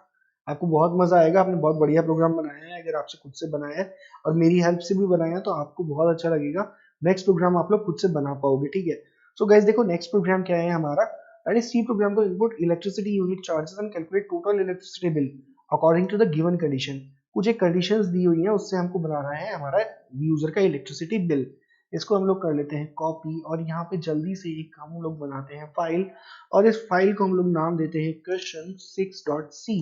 S1: आपको बहुत मजा आएगा। आपने बहुत बढ़िया प्रोग्राम बनाया है, अगर आपसे खुद से बनाया है और मेरी हेल्प से भी बनाया है तो आपको बहुत अच्छा लगेगा। नेक्स्ट प्रोग्राम आप लोग खुद से बना पाओगे। ठीक है, सो गाइज देखो नेक्स्ट प्रोग्राम क्या है हमारा, that is C program to input electricity unit charges and calculate total electricity bill according to the given condition. कुछ एक कंडीशंस दी हुई हैं, उससे हमको बनाना है हमारा यूजर का इलेक्ट्रिसिटी बिल। इसको हम लोग कर लेते हैं कॉपी, और यहाँ पे जल्दी से एक हम लोग बनाते हैं फाइल, और इस फाइल को हम लोग नाम देते हैं question6.c।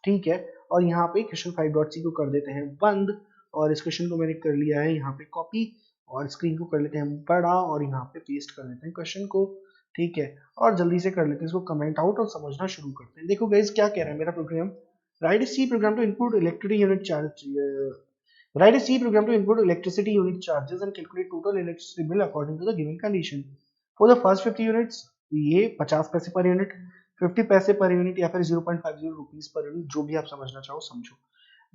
S1: ठीक है, और यहाँ पे question5.c को कर देते हैं बंद, और इस क्वेश्चन को मैंने कर लिया है यहाँ पे कॉपी, और स्क्रीन को कर लेते हैं बड़ा, और यहाँ पे पेस्ट कर लेते हैं क्वेश्चन को। ठीक है, और जल्दी से कर लेते हैं इसको कमेंट आउट और समझना शुरू करते हैं। देखो गाइस क्या कह रहा है मेरा program, write a C program to input electricity unit charge write a C program to input electricity unit charges and calculate total electricity bill according to the given condition for the first 50 units। ये 50 पैसे per unit, 50 पैसे per unit, या फिर 0.50 rupees per unit, जो भी आप समझना चाहो समझो।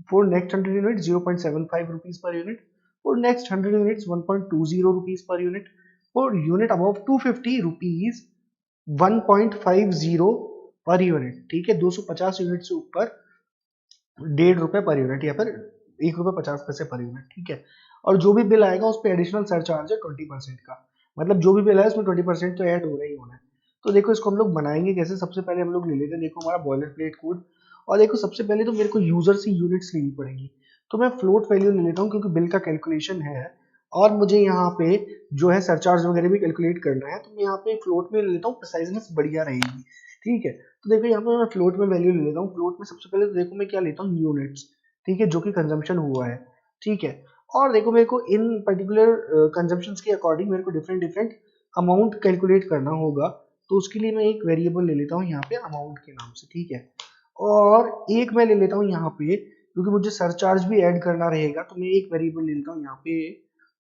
S1: For next 100 units 0.75 rupees per unit, for next 100 units 1.20 rupees per unit, for unit above 250 rupees 1.50 per unit. ठीक है, 250 यूनिट से ऊपर 1.5 रुपए पर यूनिट, या फिर 1 रुपए 50 पैसे पर यूनिट। ठीक है, और जो भी बिल आएगा उस पर एडिशनल सरचार्ज है 20% का, मतलब जो भी बिल है उसमें 20% तो ऐड हो रहा ही होना है। तो देखो इसको हम लोग बनाएंगे कैसे, सबसे पहले हम लोग ले लेते हैं देखो हमारा बॉयलर प्लेट कोड, और देखो सबसे पहले तो मेरे को यूजर से यूनिट्स लेनी पड़ेगी। तो मैं फ्लोट वैल्यू ले लेता हूँ क्योंकि बिल का कैलकुलेशन है, और मुझे यहाँ पे जो है सरचार्ज वगैरह भी कैलकुलेट करना है, तो मैं यहाँ पे फ्लोट में ले लेता हूँ, प्रिसाइजनेस बढ़िया रहेगी। ठीक है, तो देखो यहाँ पे मैं फ्लोट में वैल्यू ले लेता हूँ। फ्लोट में सबसे पहले तो देखो मैं क्या लेता हूँ, यूनिट्स। ठीक है, जो कि कंजम्पशन हुआ है। ठीक है, और देखो मेरे को इन पर्टिकुलर कंजम्पशंस के अकॉर्डिंग मेरे को डिफरेंट डिफरेंट अमाउंट कैलकुलेट करना होगा, तो उसके लिए मैं एक वेरिएबल ले लेता हूँ यहाँ पे अमाउंट के नाम से। ठीक है, और एक मैं ले लेता हूँ यहाँ पे क्योंकि मुझे सरचार्ज भी ऐड करना रहेगा, तो मैं एक वेरिएबल ले लेता हूँ यहाँ पे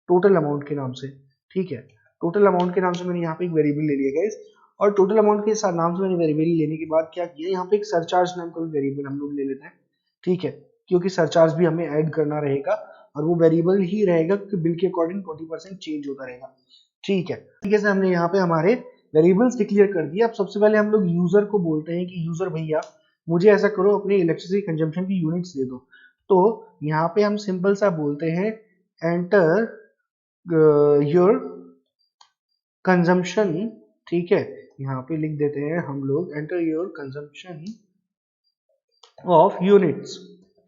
S1: टोटल अमाउंट के नाम से। ठीक है, टोटल अमाउंट के नाम से मैंने यहाँ पे एक वेरिएबल ले लिया गाइस, और टोटल अमाउंट के नाम से मैंने वेरिएबल लेने के बाद क्या किया, यहाँ पे एक सरचार्ज नाम का भी वेरिएबल हम लोग ले लेते हैं। ठीक है, क्योंकि सरचार्ज भी हमें ऐड करना रहेगा और वो वेरिएबल ही रहेगा क्योंकि बिल के अकॉर्डिंग 20% चेंज होता रहेगा। ठीक है, ठीक है, हमने यहाँ पे हमारे वेरिएबल्स डिक्लेयर कर दिया। अब सबसे पहले हम लोग यूजर को बोलते हैं कि यूजर भैया मुझे ऐसा करो, अपने इलेक्ट्रिसिटी कंजम्पशन की यूनिट्स दे दो। तो यहाँ पे हम सिंपल सा बोलते हैं एंटर योर कंजम्पशन। ठीक है, यहाँ पे लिख देते हैं हम लोग enter your consumption of units.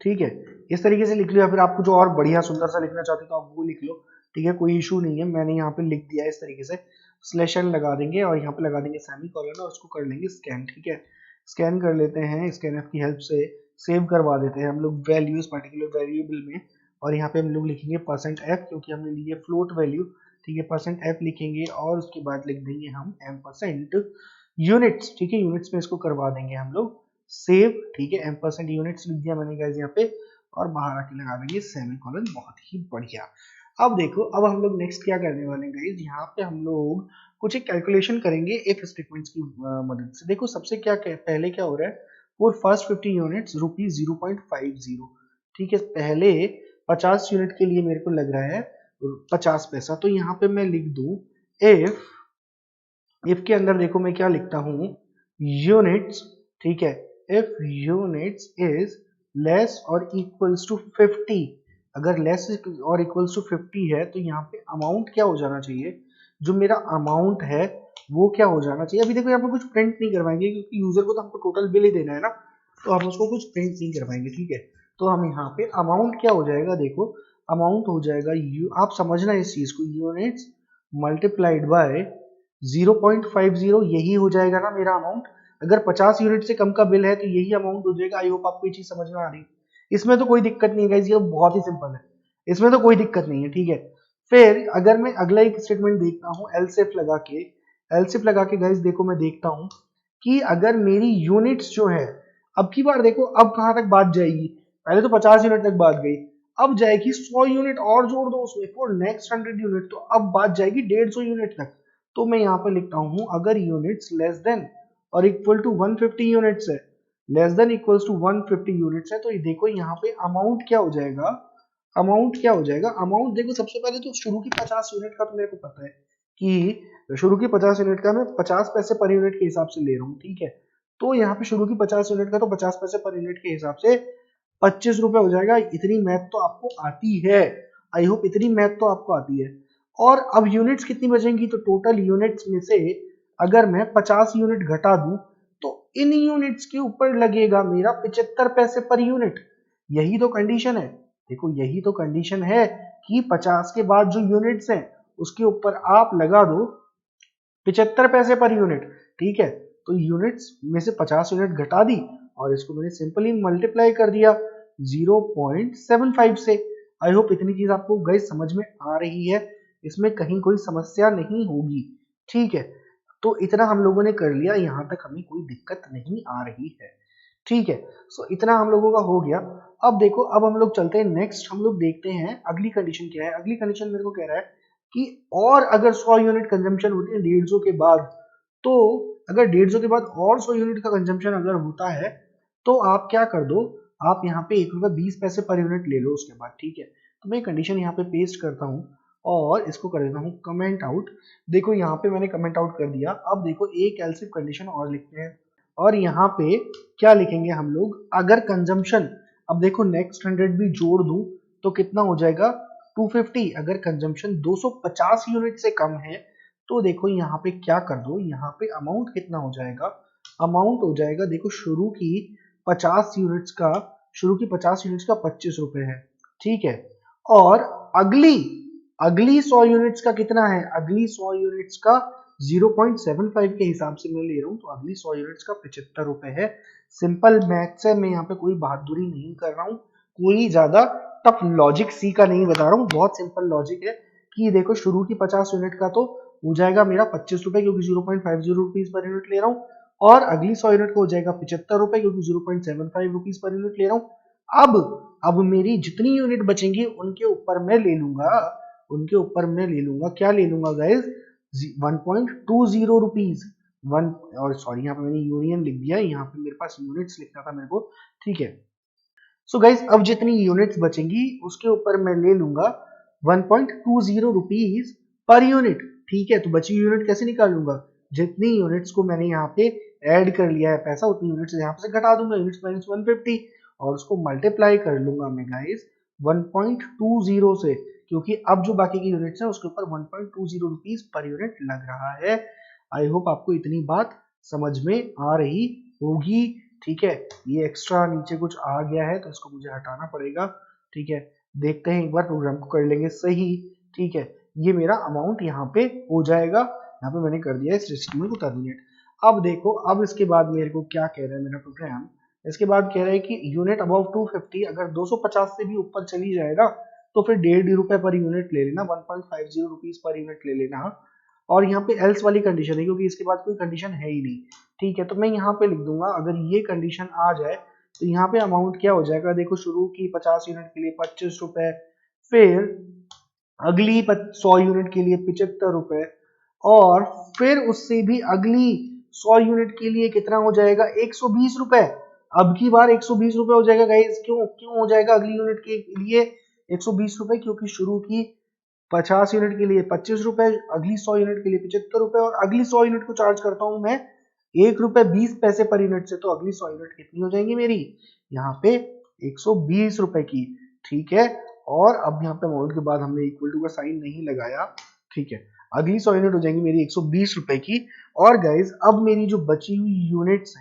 S1: ठीक है, इस तरीके से लिख लो, या फिर आपको जो और बढ़िया सुंदर सा लिखना चाहते हो तो आप वो लिख लो। ठीक है, कोई इशू नहीं है, मैंने यहाँ पे लिख दिया है इस तरीके से। स्लैश एन लगा देंगे और यहाँ पे लगा देंगे सेमीकोलन और उसको कर लेंगे स्कैन। ठीक है, स्कैन कर लेते हैं, स्कैनफ की हेल्प से सेव करवा देते हैं हम लोग वैल्यू इस पर्टिकुलर वेरिएबल में, और यहाँ पे हम लोग लिखेंगे %f क्योंकि हमने ली है फ्लोट वैल्यू। ठीक है, %f लिखेंगे और उसके बाद लिख देंगे हम m% यूनिट्स। ठीक है, यूनिट्स में इसको करवा देंगे हम लोग सेव। ठीक है, m% यूनिट्स लिख दिया मैंने गाइस यहाँ पे, और बाहर आके लगा देंगे सेमीकोलन। बहुत ही बढ़िया। अब देखो, अब हम लोग नेक्स्ट क्या करने वाले हैं गाइस, यहाँ पे हम लोग कुछ एक कैलकुलेशन करेंगे इफ स्टेटमेंट्स की मदद से। देखो सबसे पहले क्या हो रहा है, फॉर फर्स्ट 50 यूनिट्स ₹0.50। ठीक है, पहले 50 यूनिट के लिए मेरे को लग रहा है 50 पैसा। तो यहाँ पे मैं लिख दूं इफ के अंदर देखो मैं क्या लिखता हूँ, यूनिट्स। ठीक है, इफ यूनिट्स इज लेस और इक्वल्स टू 50, अगर लेस और इक्वल्स टू 50 है तो यहाँ पे अमाउंट क्या हो जाना चाहिए, जो मेरा अमाउंट है वो क्या हो जाना चाहिए। अभी देखो यहाँ पे कुछ प्रिंट नहीं करवाएंगे क्योंकि यूजर को तो हमको टोटल बिल ही देना है ना, तो हम उसको कुछ प्रिंट नहीं करवाएंगे। ठीक है, तो हम यहाँ पे अमाउंट क्या हो जाएगा, देखो अमाउंट हो जाएगा आप समझना इस चीज को, यूनिट्स मल्टीप्लाइड बाय 0.50, यही हो जाएगा ना मेरा अमाउंट। अगर 50 यूनिट से कम का बिल है तो यही अमाउंट हो जाएगा। आई होप आपको ये चीज समझ में आ रही है, इसमें तो कोई दिक्कत नहीं है गाइस, ये बहुत ही सिंपल है, इसमें तो कोई दिक्कत नहीं है। ठीक है, फिर अगर मैं अगला एक स्टेटमेंट देखता हूँ एलसीफ लगा के गाइस देखो मैं देखता हूँ कि अगर मेरी यूनिट्स जो है, अब की बार देखो अब कहां तक बात जाएगी, पहले तो 50 यूनिट तक बात गई, अब जाएगी 100 यूनिट और जोड़ दो उसमें फॉर नेक्स्ट 100 यूनिट, तो अब बात जाएगी 150 यूनिट तक। तो मैं यहाँ पे लिखता हूँ अगर यूनिट्स लेस देन और इक्वल टू 150 यूनिट्स है, less than equals to 150 units है, तो ये देखो यहाँ पे अमाउंट क्या हो जाएगा, अमाउंट देखो सबसे पहले तो शुरू की 50 यूनिट का तो मेरे को पता है कि शुरू की 50 यूनिट का मैं 50 पैसे पर यूनिट के हिसाब से ले रहा हूँ। ठीक है, तो यहाँ पे शुरू की 50 यूनिट का तो 50 पैसे पर यूनिट के हिसाब से 25 रुपए हो जाएगा। इतनी मैथ तो आपको आती है, आई होप इतनी मैथ तो आपको आती है। और अब यूनिट्स कितनी बचेंगी, तो टोटल यूनिट्स में से अगर मैं 50 यूनिट घटा दूं तो इन यूनिट्स के ऊपर लगेगा मेरा 75 पैसे पर यूनिट। यही तो कंडीशन है, देखो यही तो कंडीशन है कि 50 के बाद जो यूनिट्स हैं उसके ऊपर आप लगा दो 75 पैसे पर यूनिट। ठीक है, तो यूनिट्स में से 50 यूनिट घटा दी और इसको मैंने सिंपली मल्टीप्लाई कर दिया 0.75 से। आई होप इतनी चीज आपको गाइस समझ में आ रही है, इसमें कहीं कोई समस्या नहीं होगी। ठीक है, तो इतना हम लोगों ने कर लिया, यहाँ तक हमें कोई दिक्कत नहीं आ रही है। ठीक है, सो इतना हम लोगों का हो गया। अब देखो, अब हम लोग चलते हैं नेक्स्ट, हम लोग देखते हैं अगली कंडीशन क्या है। अगली कंडीशन मेरे को कह रहा है कि और अगर 100 यूनिट कंजम्पशन होती है 150 के बाद, तो अगर 150 के बाद और 100 यूनिट का कंजम्पशन अगर होता है तो आप क्या कर दो, आप यहाँ पे ₹1.20 पर यूनिट ले लो उसके बाद। ठीक है, तो मैं कंडीशन यहाँ पे पेस्ट करता हूँ और इसको कर देता हूँ कमेंट आउट। देखो यहाँ पे मैंने कमेंट आउट कर दिया। अब देखो एक एल्सिफ कंडीशन और लिखते हैं और यहाँ पे क्या लिखेंगे हम लोग, अगर कंजम्पशन, अब देखो नेक्स्ट 100 भी जोड़ दूं तो कितना हो जाएगा 250। अगर कंजम्पशन 250 यूनिट से कम है तो देखो यहाँ पे क्या कर दो, यहाँ पे अमाउंट कितना हो जाएगा, अमाउंट हो जाएगा देखो शुरू की 50 यूनिट्स का 25 रुपए है। ठीक है, और अगली अगली 100 यूनिट्स का कितना है, अगली 100 यूनिट्स का 0.75 के हिसाब से मैं ले रहा हूँ, तो अगली 100 यूनिट्स का 75 रुपए है। सिंपल मैथ्स है, मैं यहाँ पे कोई बहादुरी नहीं कर रहा हूँ, कोई ज्यादा टफ लॉजिक सी का नहीं बता रहा हूँ, बहुत सिंपल लॉजिक है कि देखो शुरू की 50 यूनिट का तो हो जाएगा मेरा 25 रुपए क्योंकि 0.50 रुपीज पर यूनिट ले रहा हूँ, और अगली 100 यूनिट का हो जाएगा 75 रुपए क्योंकि 0.75 रुपीज पर यूनिट ले रहा हूँ। अब मेरी जितनी यूनिट बचेंगी उनके ऊपर मैं ले लूंगा क्या ले लूंगा गाइज, 1.20 रुपीज। वन और सॉरी यहाँ पे मैंने यूनियन लिख दिया, यहाँ पे मेरे पास यूनिट्स लिखना था मेरे को, ठीक है। सो गाइज अब जितनी यूनिट्स बचेंगी उसके ऊपर मैं ले लूंगा 1.20 रुपीज पर यूनिट, ठीक है। तो बची यूनिट कैसे निकाल लूंगा, जितनी यूनिट्स को मैंने यहाँ पे ऐड कर लिया है पैसा उतनी यूनिट्स यहाँ से घटा दूंगा, यूनिट्स माइनस 150, और उसको मल्टीप्लाई कर लूंगा मैं गाइज 1.20 से, क्योंकि अब जो बाकी की यूनिट्स है उसके ऊपर 1.20 रुपीज पर यूनिट लग रहा है। आई होप आपको इतनी बात समझ में आ रही होगी, ठीक है। ये एक्स्ट्रा नीचे कुछ आ गया है तो इसको मुझे हटाना पड़ेगा, ठीक है। देखते हैं एक बार प्रोग्राम को कर लेंगे सही, ठीक है। ये मेरा अमाउंट यहाँ पे हो जाएगा, यहाँ पे मैंने कर दिया इस स्टेटमेंट को टर्मिनेट। अब देखो, अब इसके बाद मेरे को क्या कह रहा है मेरा प्रोग्राम, इसके बाद कह रहा है कि यूनिट अबव 250 अगर 250 से भी ऊपर चली जाए ना तो फिर 1.5 रुपए पर यूनिट ले लेना, 1.50 रुपीज पर यूनिट ले लेना। और यहाँ पे एल्स वाली कंडीशन है क्योंकि इसके बाद कोई कंडीशन है ही नहीं, ठीक है। तो मैं यहाँ पे लिख दूंगा अगर ये कंडीशन आ जाए तो यहाँ पे अमाउंट क्या हो जाएगा, देखो शुरू की 50 यूनिट के लिए 25 रुपए, फिर अगली 100 यूनिट के लिए 75 रुपए, और फिर उससे भी अगली 100 यूनिट के लिए कितना हो जाएगा 120 रुपए। अब की बार 120 रुपए हो जाएगा गाइस, क्यों हो जाएगा अगली यूनिट के लिए 120 रुपए, क्योंकि शुरू की 50 यूनिट के लिए 25 रुपए, अगली 100 यूनिट के लिए 75 रुपए, और अगली 100 यूनिट को चार्ज करता हूं मैं 1 रुपए 20 पैसे पर यूनिट से, तो अगली 100 यूनिट कितनी हो जाएंगी मेरी यहाँ पे 120 रुपए की, ठीक है। और अब यहाँ पे अमाउंट के बाद हमने इक्वल टू का साइन नहीं लगाया, ठीक है। अगली 100 यूनिट हो जाएंगी मेरी 120 रुपए की। और गाइज अब मेरी जो बची हुई यूनिट्स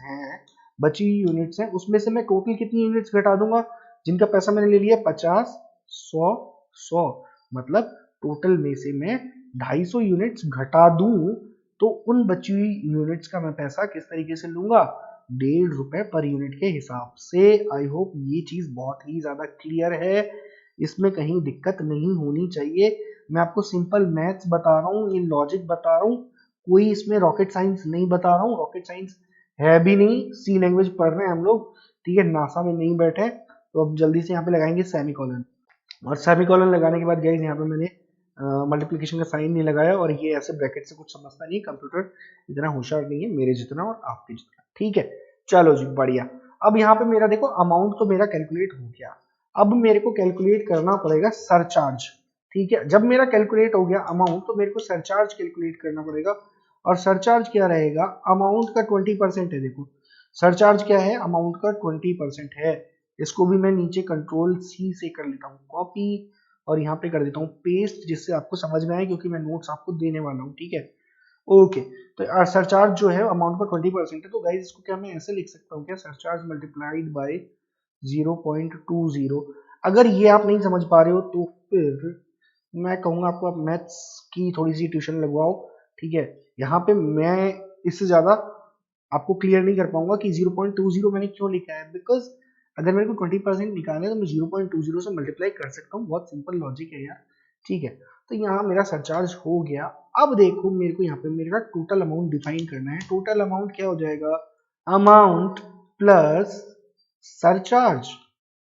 S1: हैं उसमें से मैं टोटल कितनी यूनिट्स घटा दूंगा, जिनका पैसा मैंने ले लिया 50 100 100, मतलब टोटल में से मैं 250 यूनिट्स घटा दूं तो उन बची हुई यूनिट्स का मैं पैसा किस तरीके से लूंगा, 1.5 रुपए पर यूनिट के हिसाब से। आई होप ये चीज बहुत ही ज्यादा क्लियर है, इसमें कहीं दिक्कत नहीं होनी चाहिए। मैं आपको सिंपल मैथ्स बता रहा हूँ, ये लॉजिक बता रहा हूँ, कोई इसमें रॉकेट साइंस नहीं बता रहा हूँ, रॉकेट साइंस है भी नहीं, सी लैंग्वेज पढ़ रहे हैं हम लोग, ठीक है, नासा में नहीं बैठे। तो अब जल्दी से यहाँ पे लगाएंगे सेमीकोलन, और सेमीकोलन लगाने के बाद गाइस यहाँ पे मैंने मल्टीप्लिकेशन का साइन नहीं लगाया, और ये ऐसे ब्रैकेट से कुछ समझता नहीं, कंप्यूटर इतना होशियार नहीं है मेरे जितना और आपके जितना, ठीक है। चलो जी बढ़िया। अब यहाँ पे मेरा देखो अमाउंट तो मेरा कैलकुलेट हो गया, अब मेरे को कैलकुलेट करना पड़ेगा सरचार्ज, ठीक है। जब मेरा कैलकुलेट हो गया अमाउंट तो मेरे को सरचार्ज कैलकुलेट करना पड़ेगा, और सरचार्ज क्या रहेगा, अमाउंट का 20% है। देखो सरचार्ज क्या है, अमाउंट का 20% है। इसको भी मैं नीचे कंट्रोल सी से कर लेता हूँ कॉपी, और यहाँ पे कर देता हूँ पेस्ट, जिससे आपको समझ में आए, क्योंकि मैं नोट्स आपको देने वाला हूँ, ठीक है। ओके, तो सरचार्ज जो है अमाउंट का 20% है, तो गाइज इसको क्या मैं ऐसे लिख सकता हूँ क्या, सरचार्ज मल्टीप्लाइड बाय 0.20। अगर ये आप नहीं समझ पा रहे हो तो फिर मैं कहूँगा आपको आप मैथ्स की थोड़ी सी ट्यूशन लगवाओ, ठीक है। यहाँ पे मैं इससे ज्यादा आपको क्लियर नहीं कर पाऊंगा कि 0.20 मैंने क्यों लिखा है, बिकॉज अगर मेरे को 20% निकालना है तो मैं 0.20 से मल्टीप्लाई कर सकता हूँ, बहुत सिंपल लॉजिक है यार, ठीक है। तो यहाँ मेरा सरचार्ज हो गया। अब देखो मेरे को यहाँ पे मेरा टोटल अमाउंट डिफाइन करना है, टोटल अमाउंट क्या हो जाएगा, अमाउंट प्लस सरचार्ज,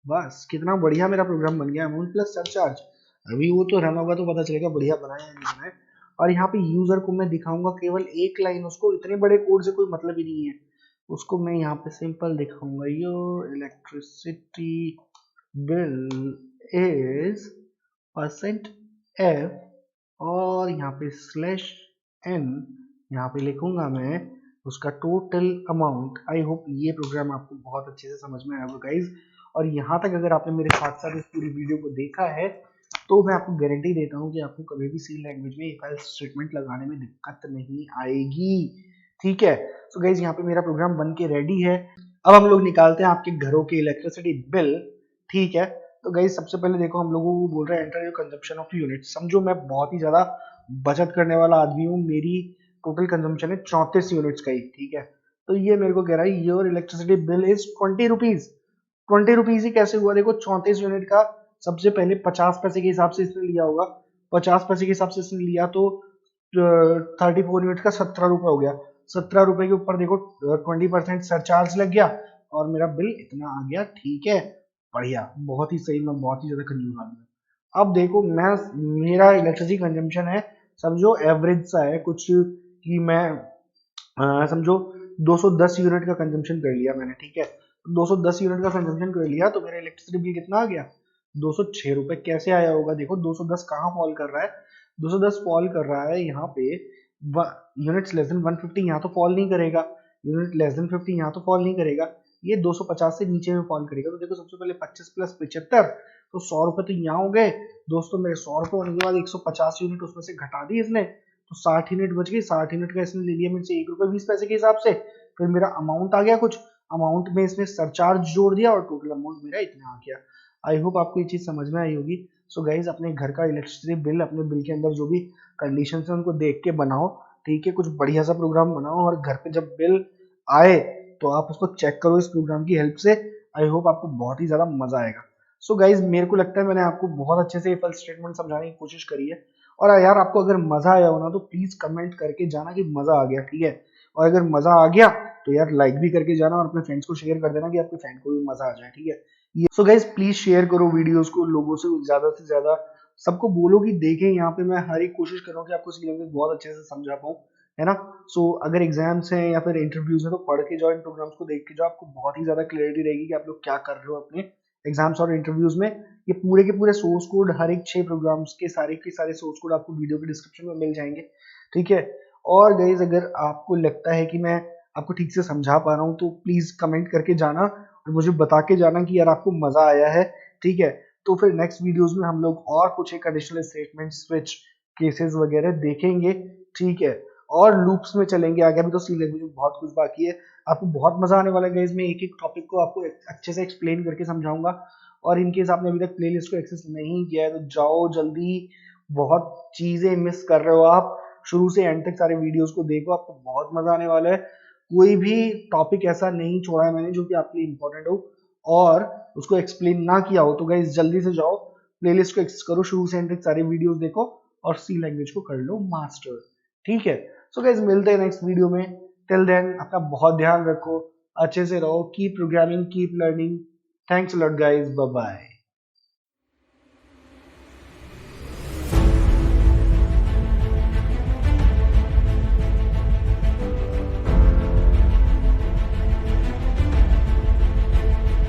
S1: बस कितना बढ़िया मेरा प्रोग्राम बन गया, अमाउंट प्लस सरचार्ज। अभी वो तो रन होगा तो पता चलेगा बढ़िया बनाया है नहीं बनाया। और यहाँ पे यूजर को मैं दिखाऊंगा केवल एक लाइन, उसको इतने बड़े कोड से कोई मतलब ही नहीं है, उसको मैं यहाँ पे सिंपल दिखाऊंगा, your electricity bill is %f, और यहाँ पे /n, यहाँ पे लिखूंगा मैं उसका टोटल अमाउंट। आई होप ये प्रोग्राम आपको बहुत अच्छे से समझ में आया होगा गाइज, और यहाँ तक अगर आपने मेरे साथ साथ इस पूरी वीडियो को देखा है तो मैं आपको गारंटी देता हूँ कि आपको कभी भी सी लैंग्वेज में इफ एल्स स्टेटमेंट लगाने में दिक्कत नहीं आएगी, ठीक है। सो गाइज यहाँ पे मेरा प्रोग्राम बन के रेडी है। अब हम लोग निकालते हैं आपके घरों के इलेक्ट्रिसिटी बिल, ठीक है। तो गाइज सबसे पहले देखो हम लोगों को बोल रहा है enter your consumption of unit. समझो मैं बहुत ही ज्यादा बचत करने वाला आदमी हूँ, मेरी टोटल कंजम्पशन है 34 यूनिट्स का ही, ठीक है। तो ये मेरे को कह रहा है your electricity bill is 20 rupees. 20 rupees ही कैसे हुआ, देखो 34 यूनिट का सबसे पहले 50 पैसे के हिसाब से इसने लिया होगा, 50 पैसे के हिसाब से इसने लिया तो 34 यूनिट का 17 रुपए हो गया, 17 रुपए के ऊपर देखो 20% सरचार्ज लग गया और मेरा बिल इतना आ गया, ठीक है। बढ़िया, बहुत ही सही, मैं बहुत ही ज्यादा कंज्यूम आदमी हूँ। अब देखो मैं, मेरा इलेक्ट्रिसिटी कंजम्पशन है समझो एवरेज सा है कुछ, कि मैं समझो 210 यूनिट का कंजम्पशन कर लिया मैंने, ठीक है। 210 यूनिट का कंजम्पशन कर लिया तो मेरा इलेक्ट्रिसिटी बिल कितना आ गया, 206 रुपए। कैसे आया होगा, देखो 210 कहाँ फॉल कर रहा है, 210 फॉल कर रहा है यहाँ पे यूनिट्स लेस देन 150, यहाँ तो फॉल नहीं करेगा। यूनिट लेस देन 50 यहाँ तो फॉल नहीं करेगा, ये 250 से नीचे में फॉल करेगा। तो देखो सबसे पहले 25 प्लस 75, तो 100 रुपए तो यहाँ हो गए दोस्तों मेरे। 100 रुपए होने के बाद 150 यूनिट उसमें से घटा दी इसने, तो 60 यूनिट बच गई। 60 यूनिट का इसने ले लिया मेरे से 1 रुपए 20 पैसे के हिसाब से। फिर मेरा अमाउंट आ गया कुछ, अमाउंट में इसने सरचार्ज जोड़ दिया और टोटल अमाउंट मेरा इतना आ गया। आई होप आपको ये चीज समझ में आई होगी। सो गाइज अपने घर का इलेक्ट्रिसिटी बिल, अपने बिल के अंदर जो भी कंडीशन है उनको देख के बनाओ, ठीक है। कुछ बढ़िया सा प्रोग्राम बनाओ और घर पे जब बिल आए तो आप उसको चेक करो इस प्रोग्राम की हेल्प से। आई होप आपको बहुत ही ज्यादा मजा आएगा। सो गाइज मेरे को लगता है मैंने आपको बहुत अच्छे से फल स्टेटमेंट समझाने की कोशिश करी है। और यार आपको अगर मजा आया हो ना तो प्लीज कमेंट करके जाना कि मजा आ गया, ठीक है। और अगर मजा आ गया तो यार लाइक भी करके जाना और अपने फ्रेंड्स को शेयर कर देना कि आपके फ्रेंड को भी मजा आ जाए, ठीक है। सो गाइज प्लीज शेयर करो वीडियोस को लोगों से ज्यादा, सबको बोलो कि देखें। यहाँ पे मैं हर एक कोशिश कर रहा हूँ कि आपको सी लैंग्वेज बहुत अच्छे से समझा पाऊँ, है ना। सो अगर एग्जाम्स हैं या फिर इंटरव्यूज हैं तो पढ़ के जाओ, इन प्रोग्राम्स को देख के जाओ, आपको बहुत ही ज्यादा क्लियरिटी रहेगी कि आप लोग क्या कर रहे हो अपने एग्जाम्स और इंटरव्यूज में। ये पूरे के पूरे सोर्स कोड हर एक 6 प्रोग्राम्स के सारे सोर्स कोड आपको वीडियो के डिस्क्रिप्शन में मिल जाएंगे, ठीक है। और गाइज अगर आपको लगता है कि मैं आपको ठीक से समझा पा रहा हूँ तो प्लीज कमेंट करके जाना और मुझे बता के जाना कि यार आपको मजा आया है, ठीक है। तो फिर नेक्स्ट वीडियोस में हम लोग और कुछ एक एडिशनल स्टेटमेंट स्विच केसेस वगैरह देखेंगे, ठीक है। और लूप्स में चलेंगे आगे, अभी तो सी लैंग्वेज में बहुत कुछ बाकी है। आपको बहुत मजा आने वाला है गाइस, मैं एक एक टॉपिक को आपको अच्छे से एक्सप्लेन करके समझाऊंगा। और इनकेस आपने अभी तक प्लेलिस्ट को एक्सेस नहीं किया है तो जाओ जल्दी, बहुत चीजें मिस कर रहे हो आप। शुरू से एंड तक सारे वीडियोस को देखो, आपको बहुत मजा आने वाला है। कोई भी टॉपिक ऐसा नहीं छोड़ा है मैंने जो कि आपके लिए इंपॉर्टेंट हो और उसको एक्सप्लेन ना किया हो। तो गाइस जल्दी से जाओ, प्लेलिस्ट को एक्सेस करो, शुरू से एंड तक सारे वीडियोस देखो और सी लैंग्वेज को कर लो मास्टर, ठीक है। सो गाइस मिलते हैं नेक्स्ट वीडियो में। टिल देन अपना बहुत ध्यान रखो, अच्छे से रहो, keep programming, keep learning. Thanks a lot guys, bye bye.